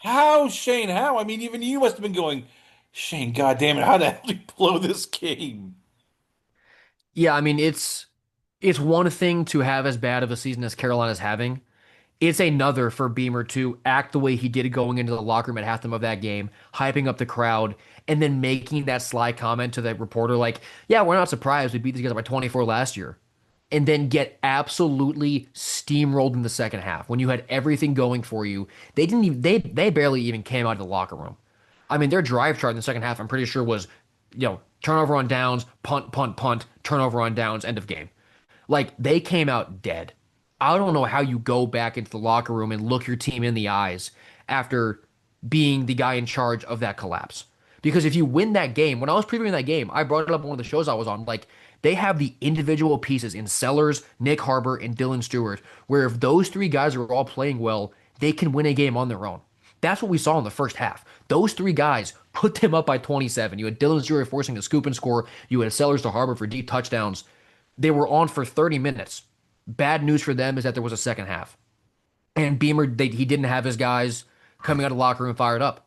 How, Shane? How? I mean, even you must have been going, Shane, God damn it, how the hell did you blow this game? Yeah, I mean it's one thing to have as bad of a season as Carolina's having. It's another for Beamer to act the way he did going into the locker room at halftime of that game, hyping up the crowd, and then making that sly comment to the reporter like, "Yeah, we're not surprised we beat these guys by 24 last year." And then get absolutely steamrolled in the second half when you had everything going for you. They didn't even they barely even came out of the locker room. I mean, their drive chart in the second half, I'm pretty sure was, turnover on downs, punt, punt, punt, turnover on downs, end of game. Like they came out dead. I don't know how you go back into the locker room and look your team in the eyes after being the guy in charge of that collapse. Because if you win that game, when I was previewing that game, I brought it up on one of the shows I was on. Like they have the individual pieces in Sellers, Nick Harbor, and Dylan Stewart, where if those three guys are all playing well, they can win a game on their own. That's what we saw in the first half. Those three guys put them up by 27. You had Dylan Stewart forcing a scoop and score. You had Sellers to Harbor for deep touchdowns. They were on for 30 minutes. Bad news for them is that there was a second half. And Beamer, he didn't have his guys coming out of the locker room fired up.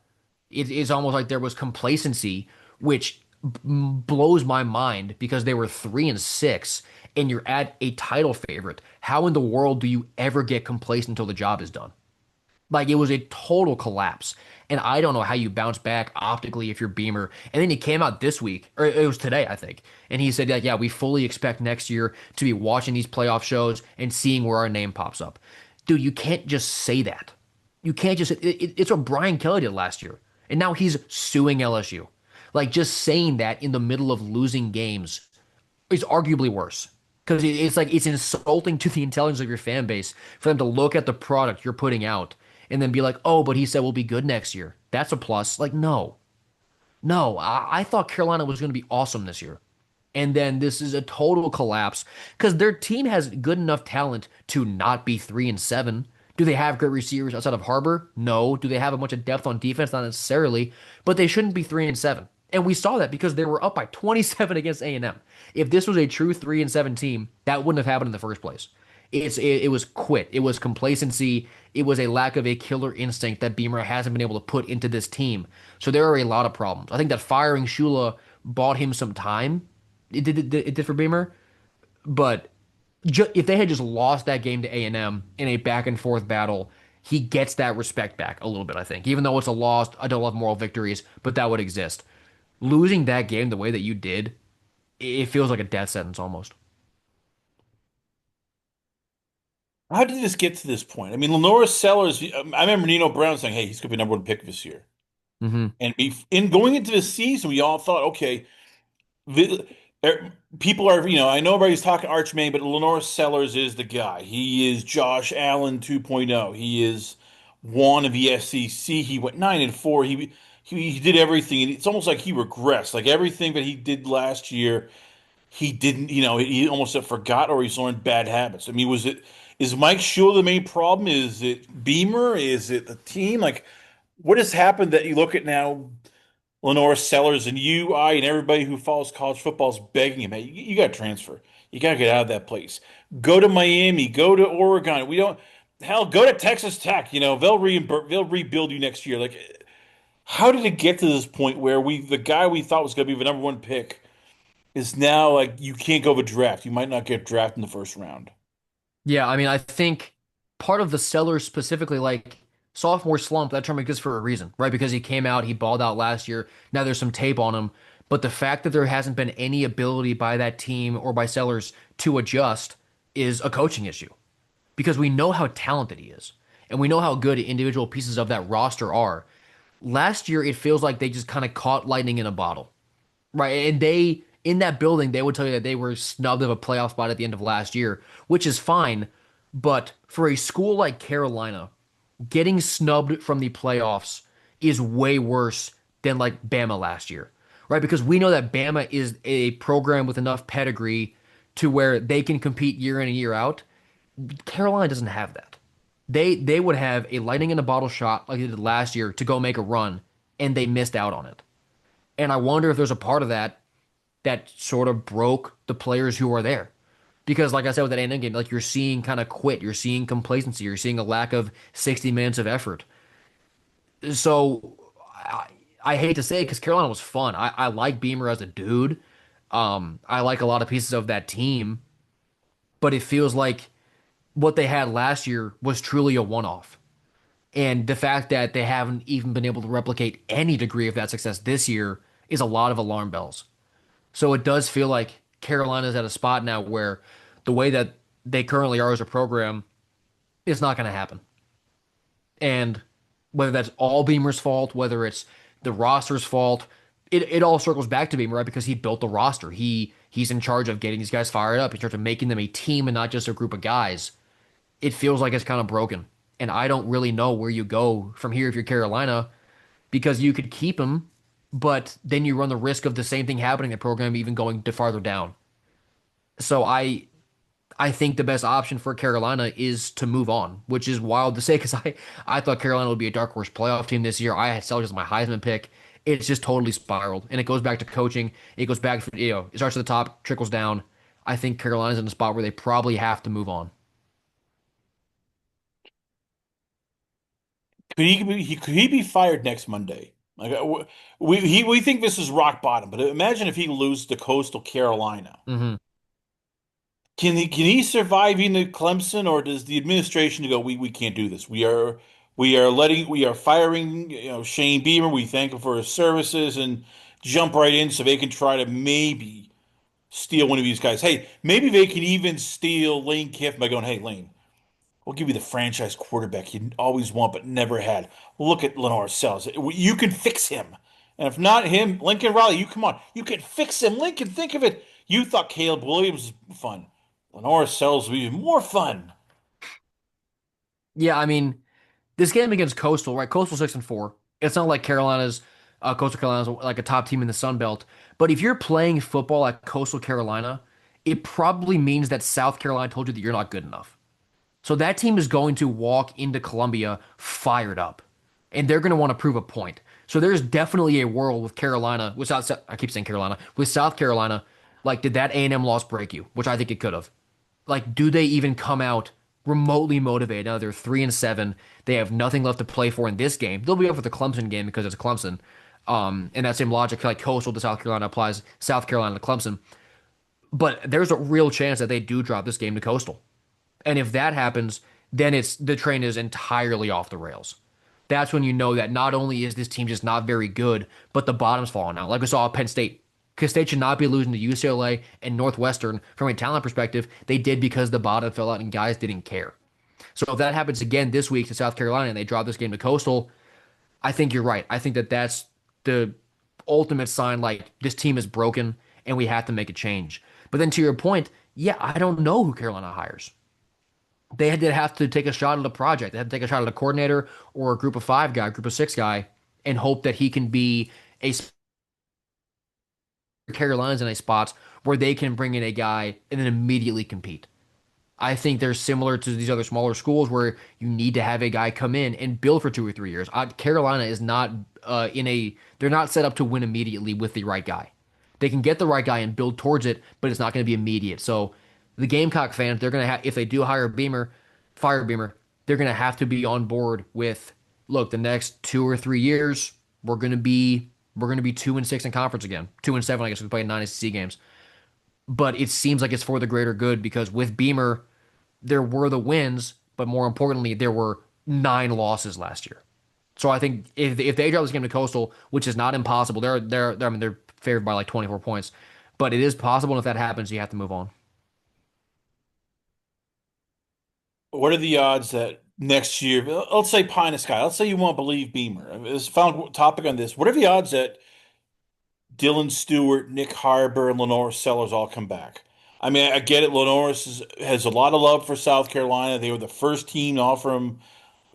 It is almost like there was complacency, which blows my mind because they were 3-6 and you're at a title favorite. How in the world do you ever get complacent until the job is done? Like it was a total collapse. And I don't know how you bounce back optically if you're Beamer. And then he came out this week, or it was today, I think. And he said, like, yeah, we fully expect next year to be watching these playoff shows and seeing where our name pops up. Dude, you can't just say that. You can't just, it's what Brian Kelly did last year. And now he's suing LSU. Like just saying that in the middle of losing games is arguably worse. Because it's like it's insulting to the intelligence of your fan base for them to look at the product you're putting out and then be like, oh, but he said we'll be good next year. That's a plus. Like, no. No, I thought Carolina was going to be awesome this year. And then this is a total collapse because their team has good enough talent to not be 3-7. Do they have great receivers outside of Harbor? No. Do they have a bunch of depth on defense? Not necessarily. But they shouldn't be 3-7. And we saw that because they were up by 27 against A&M. If this was a true 3-7 team, that wouldn't have happened in the first place. It was quit. It was complacency. It was a lack of a killer instinct that Beamer hasn't been able to put into this team. So there are a lot of problems. I think that firing Shula bought him some time. It did for Beamer, but if they had just lost that game to A&M in a back and forth battle, he gets that respect back a little bit, I think. Even though it's a loss, I don't love moral victories, but that would exist. Losing that game the way that you did, it feels like a death sentence almost. How did this get to this point? I mean, Lenora Sellers, I remember Nino Brown saying, hey, he's going to be number one pick this year. Hmm. And in going into the season, we all thought, okay, the, people are, I know everybody's talking Arch Manning, but Lenore Sellers is the guy. He is Josh Allen 2.0. He is one of the SEC. He went 9-4. He did everything. It's almost like he regressed. Like everything that he did last year, he didn't, he almost forgot or he's learned bad habits. I mean, is Mike Shula the main problem? Is it Beamer? Is it the team? Like, what has happened that you look at now? Lenore Sellers and you, I, and everybody who follows college football is begging him, hey, you got to transfer. You got to get out of that place. Go to Miami. Go to Oregon. We don't, hell, go to Texas Tech. They'll rebuild you next year. Like, how did it get to this point where the guy we thought was going to be the number one pick is now like, you can't go to draft. You might not get drafted in the first round. Yeah, I mean, I think part of the Sellers specifically, like sophomore slump, that term exists for a reason, right? Because he came out, he balled out last year. Now there's some tape on him. But the fact that there hasn't been any ability by that team or by Sellers to adjust is a coaching issue. Because we know how talented he is. And we know how good individual pieces of that roster are. Last year, it feels like they just kind of caught lightning in a bottle, right? And in that building, they would tell you that they were snubbed of a playoff spot at the end of last year, which is fine. But for a school like Carolina, getting snubbed from the playoffs is way worse than like Bama last year, right? Because we know that Bama is a program with enough pedigree to where they can compete year in and year out. Carolina doesn't have that. They would have a lightning in a bottle shot like they did last year to go make a run, and they missed out on it. And I wonder if there's a part of that sort of broke the players who are there. Because, like I said with that A&M game, like you're seeing kind of quit, you're seeing complacency, you're seeing a lack of 60 minutes of effort. So I hate to say it because Carolina was fun. I like Beamer as a dude. I like a lot of pieces of that team, but it feels like what they had last year was truly a one-off. And the fact that they haven't even been able to replicate any degree of that success this year is a lot of alarm bells. So it does feel like Carolina's at a spot now where the way that they currently are as a program is not going to happen. And whether that's all Beamer's fault, whether it's the roster's fault, it all circles back to Beamer, right? Because he built the roster. He's in charge of getting these guys fired up. He's in charge of making them a team and not just a group of guys. It feels like it's kind of broken. And I don't really know where you go from here if you're Carolina, because you could keep him, but then you run the risk of the same thing happening in the program, even going to farther down. So I think the best option for Carolina is to move on, which is wild to say because I thought Carolina would be a dark horse playoff team this year. I had Celtics as my Heisman pick. It's just totally spiraled, and it goes back to coaching. It goes back, it starts at the top, trickles down. I think Carolina's in a spot where they probably have to move on. Could he be fired next Monday? Like we think this is rock bottom, but imagine if he loses to Coastal Carolina. Hmm. Can he survive in Clemson, or does the administration go, we can't do this. We are firing, Shane Beamer. We thank him for his services and jump right in so they can try to maybe steal one of these guys. Hey, maybe they can even steal Lane Kiffin by going, hey, Lane, we'll give you the franchise quarterback you always want but never had. Look at Lenore Sells. You can fix him. And if not him, Lincoln Riley, you come on. You can fix him. Lincoln, think of it. You thought Caleb Williams was fun. Lenore Sells will be even more fun. Yeah, I mean, this game against Coastal, right? Coastal 6-4. It's not like Coastal Carolina's like a top team in the Sun Belt. But if you're playing football at Coastal Carolina, it probably means that South Carolina told you that you're not good enough. So that team is going to walk into Columbia fired up, and they're going to want to prove a point. So there's definitely a world with Carolina, I keep saying Carolina, with South Carolina. Like, did that A&M loss break you? Which I think it could have. Like, do they even come out remotely motivated? Now they're 3-7. They have nothing left to play for in this game. They'll be up for the Clemson game because it's Clemson. And that same logic, like Coastal to South Carolina, applies South Carolina to Clemson. But there's a real chance that they do drop this game to Coastal. And if that happens, then it's the train is entirely off the rails. That's when you know that not only is this team just not very good, but the bottom's falling out. Like we saw at Penn State. Because State should not be losing to UCLA and Northwestern from a talent perspective. They did because the bottom fell out and guys didn't care. So if that happens again this week to South Carolina and they drop this game to Coastal, I think you're right. I think that that's the ultimate sign like this team is broken and we have to make a change. But then to your point, yeah, I don't know who Carolina hires. They had to have to take a shot at a project. They had to take a shot at a coordinator or a group of five guy, group of six guy, and hope that he can be a Carolina's in a spot where they can bring in a guy and then immediately compete. I think they're similar to these other smaller schools where you need to have a guy come in and build for 2 or 3 years. Carolina is not they're not set up to win immediately with the right guy. They can get the right guy and build towards it, but it's not going to be immediate. So the Gamecock fans, they're going to have, if they do hire Beamer, fire Beamer, they're going to have to be on board with, look, the next 2 or 3 years, we're going to be 2-6 in conference again, 2-7, I guess we play 9 SEC games. But it seems like it's for the greater good because with Beamer, there were the wins, but more importantly, there were 9 losses last year. So I think if they drop this game to Coastal, which is not impossible, I mean they're favored by like 24 points, but it is possible. And if that happens, you have to move on. What are the odds that next year, let's say pie in the sky, let's say you won't believe Beamer. I mean, this found topic on this. What are the odds that Dylan Stewart, Nick Harber, and Lenore Sellers all come back? I mean, I get it. Has a lot of love for South Carolina. They were the first team to offer him,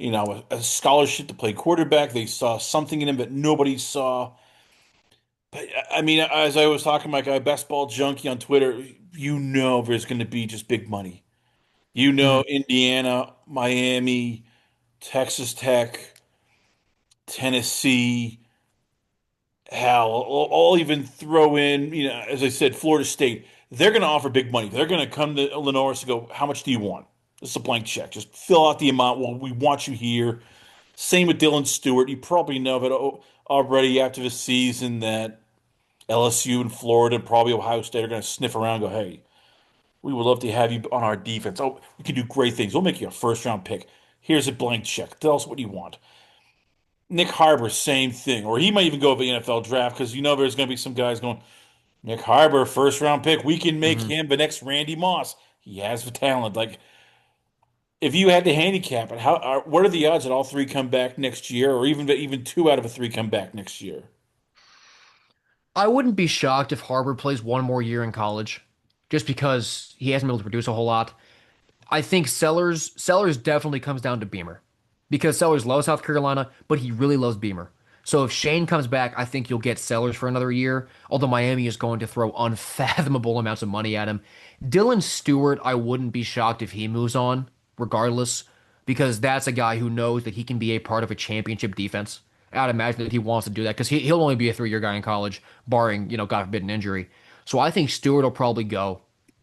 a scholarship to play quarterback. They saw something in him that nobody saw. But I mean, as I was talking to my guy, Best Ball Junkie on Twitter, there's going to be just big money. Mhm. Indiana, Miami, Texas Tech, Tennessee, hell, I'll even throw in, as I said, Florida State. They're going to offer big money. They're going to come to Illinois and go, how much do you want? It's a blank check. Just fill out the amount. Well, we want you here. Same with Dylan Stewart. You probably know that already after the season that LSU and Florida and probably Ohio State are going to sniff around and go, hey, we would love to have you on our defense. Oh, we can do great things. We'll make you a first round pick. Here's a blank check. Tell us what you want. Nick Harbor, same thing. Or he might even go to the NFL draft because there's going to be some guys going, Nick Harbor, first round pick. We can make Mhm. him the next Randy Moss. He has the talent. Like, if you had to handicap it, what are the odds that all three come back next year, or even two out of the three come back next year? I wouldn't be shocked if Harvard plays one more year in college, just because he hasn't been able to produce a whole lot. I think Sellers definitely comes down to Beamer because Sellers loves South Carolina, but he really loves Beamer. So if Shane comes back, I think you'll get Sellers for another year, although Miami is going to throw unfathomable amounts of money at him. Dylan Stewart, I wouldn't be shocked if he moves on, regardless, because that's a guy who knows that he can be a part of a championship defense. I'd imagine that he wants to do that because he'll only be a 3 year guy in college, barring, God forbid, an injury. So I think Stewart will probably go.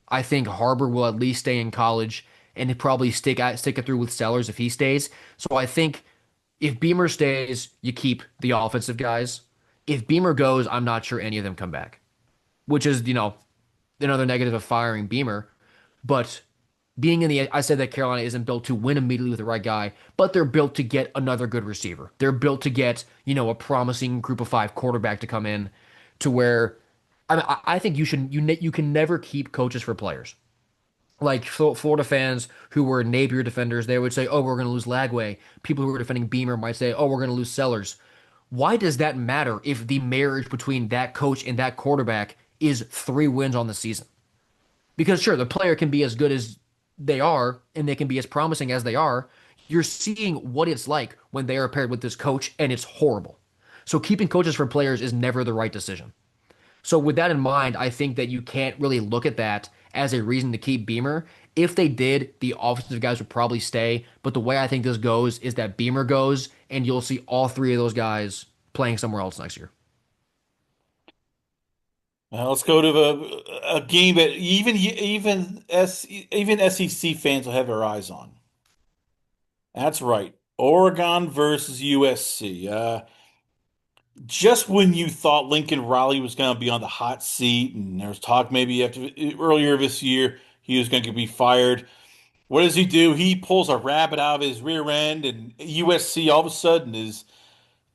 I think Harbor will at least stay in college and probably stick it through with Sellers if he stays. So I think if Beamer stays, you keep the offensive guys. If Beamer goes, I'm not sure any of them come back, which is, another negative of firing Beamer. But I said that Carolina isn't built to win immediately with the right guy, but they're built to get another good receiver. They're built to get, a promising group of five quarterback to come in to where I think you can never keep coaches for players. Like Florida fans who were Napier defenders, they would say, "Oh, we're going to lose Lagway." People who were defending Beamer might say, "Oh, we're going to lose Sellers." Why does that matter if the marriage between that coach and that quarterback is 3 wins on the season? Because sure, the player can be as good as they are, and they can be as promising as they are. You're seeing what it's like when they are paired with this coach, and it's horrible. So keeping coaches for players is never the right decision. So with that in mind, I think that you can't really look at that as a reason to keep Beamer. If they did, the offensive guys would probably stay. But the way I think this goes is that Beamer goes, and you'll see all three of those guys playing somewhere else next year. Let's go to a game that even SEC fans will have their eyes on. That's right, Oregon versus USC. just when you thought Lincoln Riley was going to be on the hot seat, and there was talk maybe after earlier this year he was going to be fired. What does he do? He pulls a rabbit out of his rear end, and USC all of a sudden is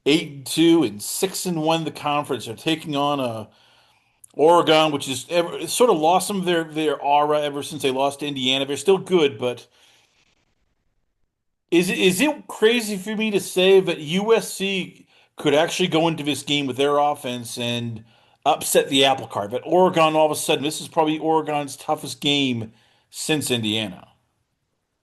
8-2 and 6-1 in the conference. They're taking on Oregon, which is it's sort of lost some of their aura ever since they lost to Indiana. They're still good, but is it crazy for me to say that USC could actually go into this game with their offense and upset the apple cart? That Oregon all of a sudden, this is probably Oregon's toughest game since Indiana.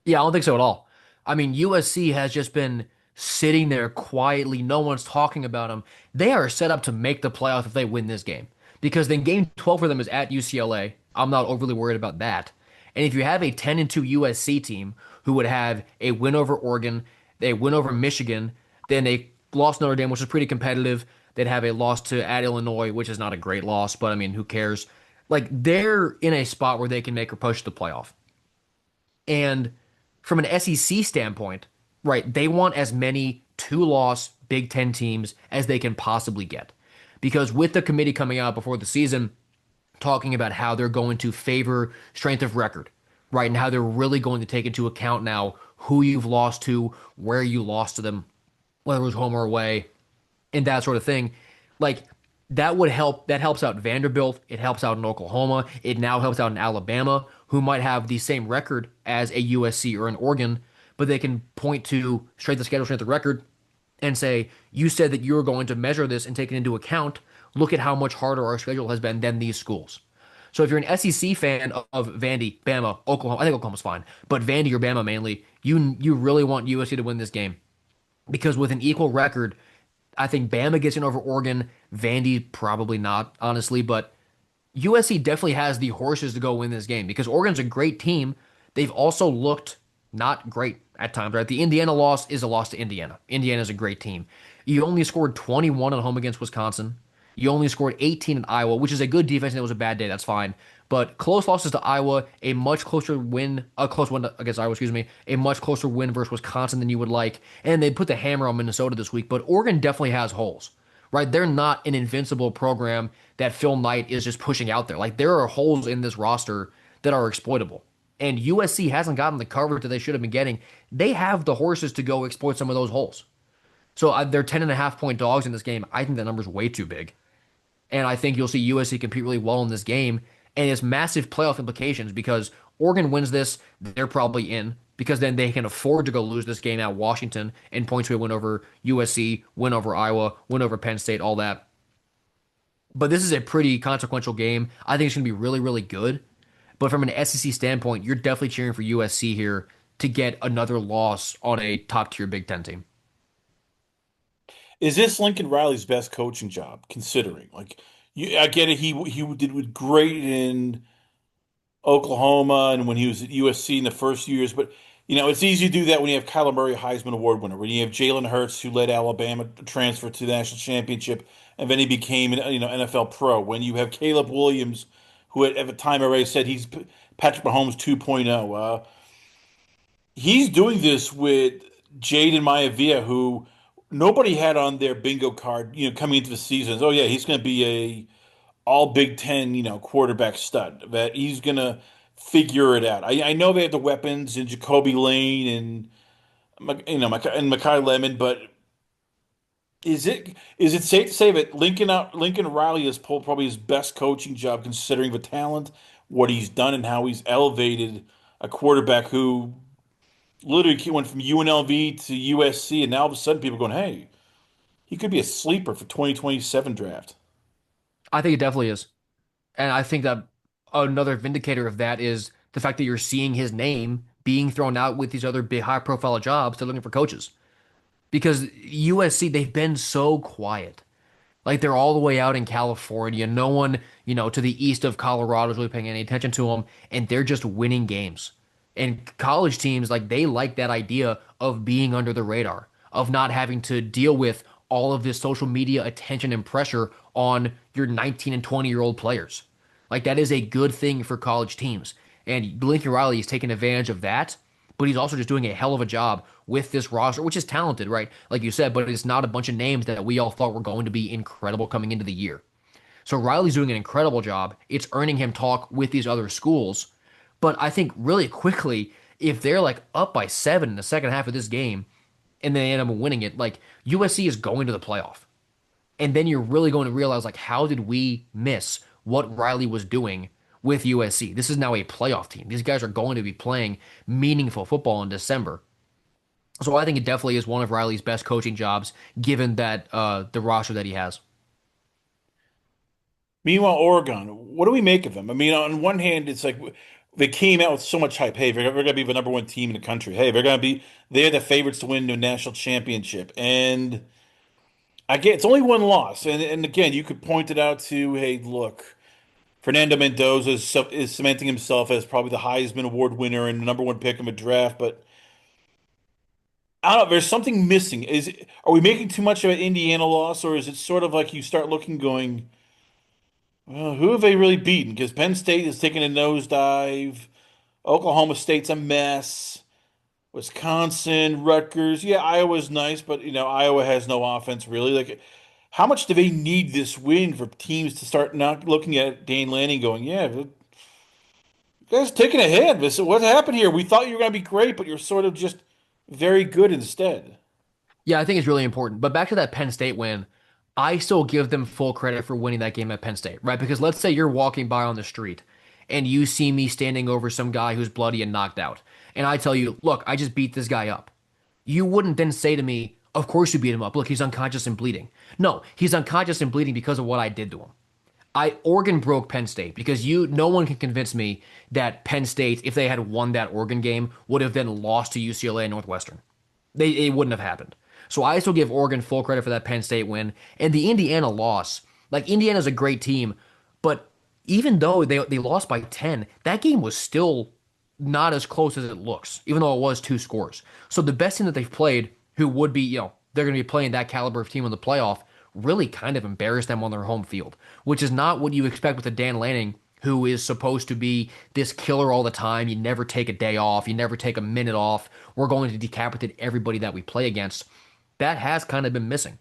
Yeah, I don't think so at all. I mean, USC has just been sitting there quietly. No one's talking about them. They are set up to make the playoff if they win this game. Because then game 12 for them is at UCLA. I'm not overly worried about that. And if you have a 10-2 USC team who would have a win over Oregon, a win over Michigan, then they lost Notre Dame, which is pretty competitive. They'd have a loss to at Illinois, which is not a great loss, but I mean, who cares? Like they're in a spot where they can make or push the playoff. And from an SEC standpoint, right, they want as many two-loss Big Ten teams as they can possibly get. Because with the committee coming out before the season, talking about how they're going to favor strength of record, right, and how they're really going to take into account now who you've lost to, where you lost to them, whether it was home or away, and that sort of thing. Like that would help. That helps out Vanderbilt. It helps out in Oklahoma. It now helps out in Alabama, who might have the same record as a USC or an Oregon, but they can point to straight the schedule, straight the record, and say, you said that you were going to measure this and take it into account. Look at how much harder our schedule has been than these schools. So if you're an SEC fan of Vandy, Bama, Oklahoma, I think Oklahoma's fine, but Vandy or Bama mainly, you really want USC to win this game because with an equal record, I think Bama gets in over Oregon. Vandy probably not, honestly, but USC definitely has the horses to go win this game because Oregon's a great team. They've also looked not great at times, right? The Indiana loss is a loss to Indiana. Indiana's a great team. You only scored 21 at home against Wisconsin. You only scored 18 in Iowa, which is a good defense, and it was a bad day. That's fine. But close losses to Iowa, a close win against Iowa, excuse me, a much closer win versus Wisconsin than you would like. And they put the hammer on Minnesota this week, but Oregon definitely has holes, right? They're not an invincible program that Phil Knight is just pushing out there. Like there are holes in this roster that are exploitable. And USC hasn't gotten the coverage that they should have been getting. They have the horses to go exploit some of those holes. So they're 10.5 point dogs in this game. I think that number's way too big. And I think you'll see USC compete really well in this game. And it's massive playoff implications because Oregon wins this, they're probably in because then they can afford to go lose this game at Washington and point to a win over USC, win over Iowa, win over Penn State, all that. But this is a pretty consequential game. I think it's going to be really, really good. But from an SEC standpoint, you're definitely cheering for USC here to get another loss on a top tier Big Ten team. Is this Lincoln Riley's best coaching job, considering? Like, I get it. He did great in Oklahoma and when he was at USC in the first years, but it's easy to do that when you have Kyler Murray, Heisman Award winner, when you have Jalen Hurts, who led Alabama to transfer to the national championship, and then he became an NFL pro. When you have Caleb Williams, who at the time already said he's Patrick Mahomes 2.0. He's doing this with Jaden Maivia, who nobody had on their bingo card, coming into the season. Oh yeah, he's going to be a all Big Ten, quarterback stud. That he's going to figure it out. I know they have the weapons in Jacoby Lane and and Makai Lemon, but is it safe to say that Lincoln Riley has pulled probably his best coaching job considering the talent, what he's done, and how he's elevated a quarterback who literally went from UNLV to USC, and now all of a sudden people are going, hey, he could be a sleeper for 2027 draft. I think it definitely is. And I think that another vindicator of that is the fact that you're seeing his name being thrown out with these other big high profile jobs. They're looking for coaches because USC, they've been so quiet. Like they're all the way out in California. No one, to the east of Colorado is really paying any attention to them, and they're just winning games. And college teams, like they like that idea of being under the radar, of not having to deal with all of this social media attention and pressure on your 19 and 20-year-old players. Like that is a good thing for college teams. And Lincoln Riley is taking advantage of that, but he's also just doing a hell of a job with this roster, which is talented, right? Like you said, but it's not a bunch of names that we all thought were going to be incredible coming into the year. So Riley's doing an incredible job. It's earning him talk with these other schools. But I think really quickly, if they're like up by 7 in the second half of this game and they end up winning it, like USC is going to the playoff. And then you're really going to realize, like, how did we miss what Riley was doing with USC? This is now a playoff team. These guys are going to be playing meaningful football in December. So I think it definitely is one of Riley's best coaching jobs, given that the roster that he has. Meanwhile, Oregon, what do we make of them? I mean, on one hand, it's like they came out with so much hype. Hey, they're going to be the number one team in the country. Hey, they're the favorites to win the national championship. And I get it's only one loss. And again, you could point it out to, hey, look, Fernando Mendoza is cementing himself as probably the Heisman Award winner and the number one pick in the draft. But I don't know, there's something missing. Are we making too much of an Indiana loss, or is it sort of like you start looking going, well, who have they really beaten? Because Penn State is taking a nosedive. Oklahoma State's a mess. Wisconsin, Rutgers. Yeah, Iowa's nice, but Iowa has no offense really. Like, how much do they need this win for teams to start not looking at Dane Lanning going, yeah, you guys taking a hit. What happened here? We thought you were going to be great, but you're sort of just very good instead. Yeah, I think it's really important. But back to that Penn State win, I still give them full credit for winning that game at Penn State, right? Because let's say you're walking by on the street and you see me standing over some guy who's bloody and knocked out. And I tell you, look, I just beat this guy up. You wouldn't then say to me, of course you beat him up. Look, he's unconscious and bleeding. No, he's unconscious and bleeding because of what I did to him. Oregon broke Penn State because no one can convince me that Penn State, if they had won that Oregon game, would have then lost to UCLA and Northwestern. It wouldn't have happened. So I still give Oregon full credit for that Penn State win. And the Indiana loss, like Indiana's a great team, but even though they lost by 10, that game was still not as close as it looks, even though it was 2 scores. So the best team that they've played, who would be, they're going to be playing that caliber of team in the playoff, really kind of embarrassed them on their home field, which is not what you expect with a Dan Lanning, who is supposed to be this killer all the time. You never take a day off. You never take a minute off. We're going to decapitate everybody that we play against. That has kind of been missing.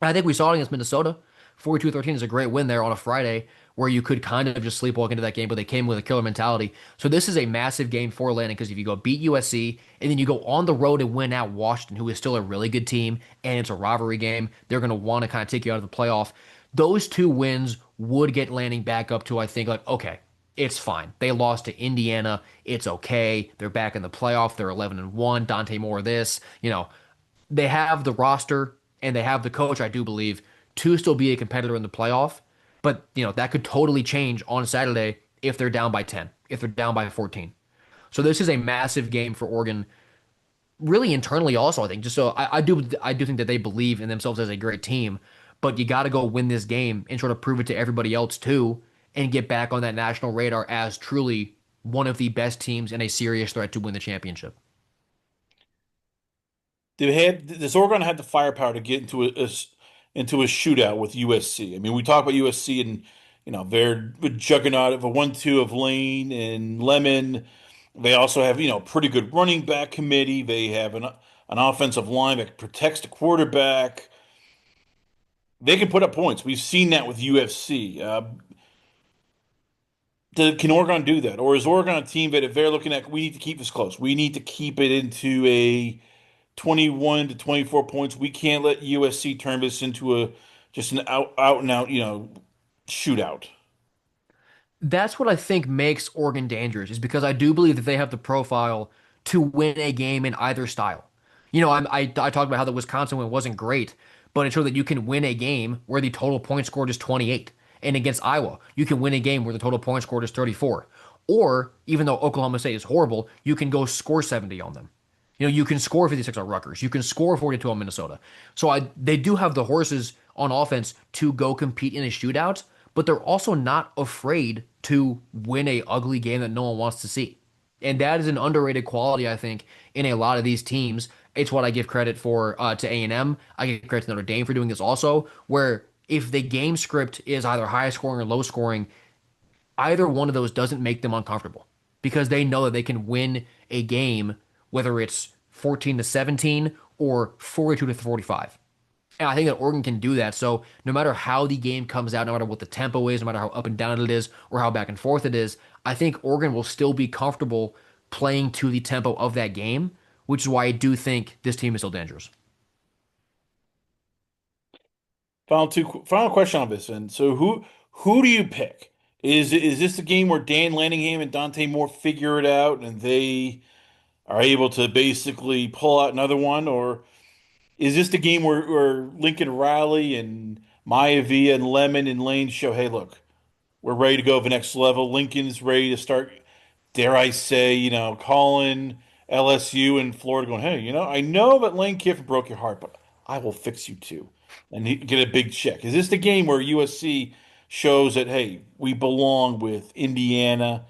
I think we saw it against Minnesota. 42-13 is a great win there on a Friday where you could kind of just sleepwalk into that game, but they came with a killer mentality. So this is a massive game for Lanning because if you go beat USC and then you go on the road and win out Washington, who is still a really good team, and it's a rivalry game, they're going to want to kind of take you out of the playoff. Those 2 wins would get Lanning back up to, I think, like, okay, it's fine. They lost to Indiana. It's okay. They're back in the playoff. They're 11-1. Dante Moore, this, they have the roster and they have the coach, I do believe, to still be a competitor in the playoff. But, that could totally change on Saturday if they're down by 10, if they're down by 14. So this is a massive game for Oregon, really internally also, I think. Just so I do think that they believe in themselves as a great team, but you got to go win this game and sort of prove it to everybody else too and get back on that national radar as truly one of the best teams and a serious threat to win the championship. Does Oregon have the firepower to get into a shootout with USC? I mean, we talk about USC and they're a juggernaut of a 1-2 of Lane and Lemon. They also have pretty good running back committee. They have an offensive line that protects the quarterback. They can put up points. We've seen that with UFC. Can Oregon do that, or is Oregon a team that if they're looking at we need to keep this close, we need to keep it into a 21 to 24 points. We can't let USC turn this into a just an out and out, shootout. That's what I think makes Oregon dangerous, is because I do believe that they have the profile to win a game in either style. I talked about how the Wisconsin win wasn't great, but it showed that you can win a game where the total point scored is 28. And against Iowa, you can win a game where the total point scored is 34. Or, even though Oklahoma State is horrible, you can go score 70 on them. You can score 56 on Rutgers. You can score 42 on Minnesota. So they do have the horses on offense to go compete in a shootout, but they're also not afraid to win a ugly game that no one wants to see. And that is an underrated quality, I think, in a lot of these teams. It's what I give credit for to A&M. I give credit to Notre Dame for doing this also, where if the game script is either high scoring or low scoring, either one of those doesn't make them uncomfortable because they know that they can win a game, whether it's 14-17 or 42-45. And I think that Oregon can do that. So no matter how the game comes out, no matter what the tempo is, no matter how up and down it is, or how back and forth it is, I think Oregon will still be comfortable playing to the tempo of that game, which is why I do think this team is still dangerous. Final question on this, and so who do you pick? Is this the game where Dan Lanningham and Dante Moore figure it out and they are able to basically pull out another one, or is this the game where Lincoln Riley and Maivia and Lemon and Lane show, hey, look, we're ready to go to the next level. Lincoln's ready to start, dare I say, calling LSU and Florida going, hey, I know that Lane Kiffin broke your heart, but I will fix you too. And get a big check. Is this the game where USC shows that, hey, we belong with Indiana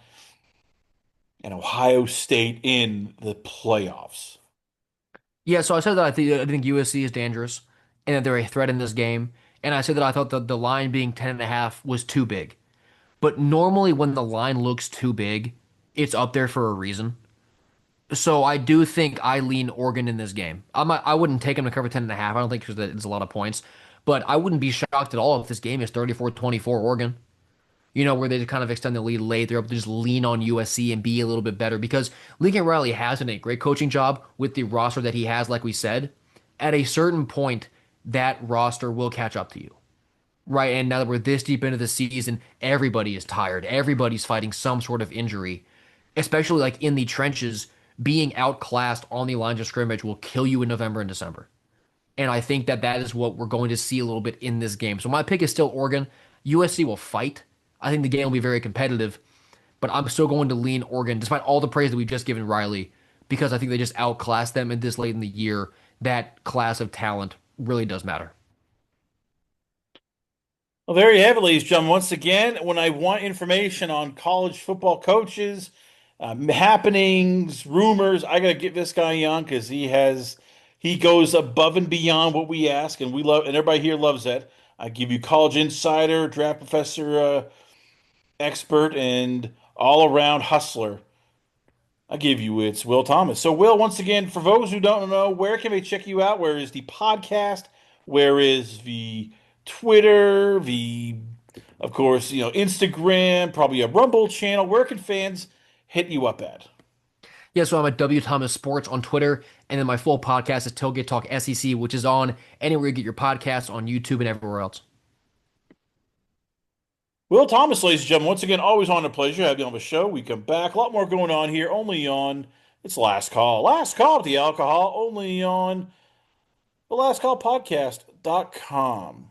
and Ohio State in the playoffs? Yeah, so I said that I think USC is dangerous and that they're a threat in this game. And I said that I thought the line being 10.5 was too big. But normally when the line looks too big, it's up there for a reason. So I do think I lean Oregon in this game. I wouldn't take them to cover 10.5. I don't think it's a lot of points. But I wouldn't be shocked at all if this game is 34-24 Oregon. Where they kind of extend the lead late. They're able to just lean on USC and be a little bit better because Lincoln Riley has done a great coaching job with the roster that he has, like we said. At a certain point, that roster will catch up to you. Right. And now that we're this deep into the season, everybody is tired. Everybody's fighting some sort of injury, especially like in the trenches. Being outclassed on the lines of scrimmage will kill you in November and December. And I think that that is what we're going to see a little bit in this game. So my pick is still Oregon. USC will fight. I think the game will be very competitive, but I'm still going to lean Oregon, despite all the praise that we've just given Riley, because I think they just outclassed them in this late in the year. That class of talent really does matter. Well, there you have it, ladies and gentlemen. Once again, when I want information on college football coaches, happenings, rumors, I gotta get this guy on because he goes above and beyond what we ask, and we love, and everybody here loves that. I give you college insider, draft professor, expert, and all around hustler. I give you it's Will Thomas. So, Will, once again, for those who don't know, where can they check you out? Where is the podcast? Where is the Twitter? Of course, Instagram, probably a Rumble channel. Where can fans hit you up at? Yeah, so I'm at W Thomas Sports on Twitter, and then my full podcast is Tailgate Talk SEC, which is on anywhere you get your podcasts on YouTube and everywhere else. Will Thomas, ladies and gentlemen, once again, always on a pleasure having you on the show. We come back. A lot more going on here, only on it's Last Call. Last Call with the alcohol, only on the Last Call Podcast.com.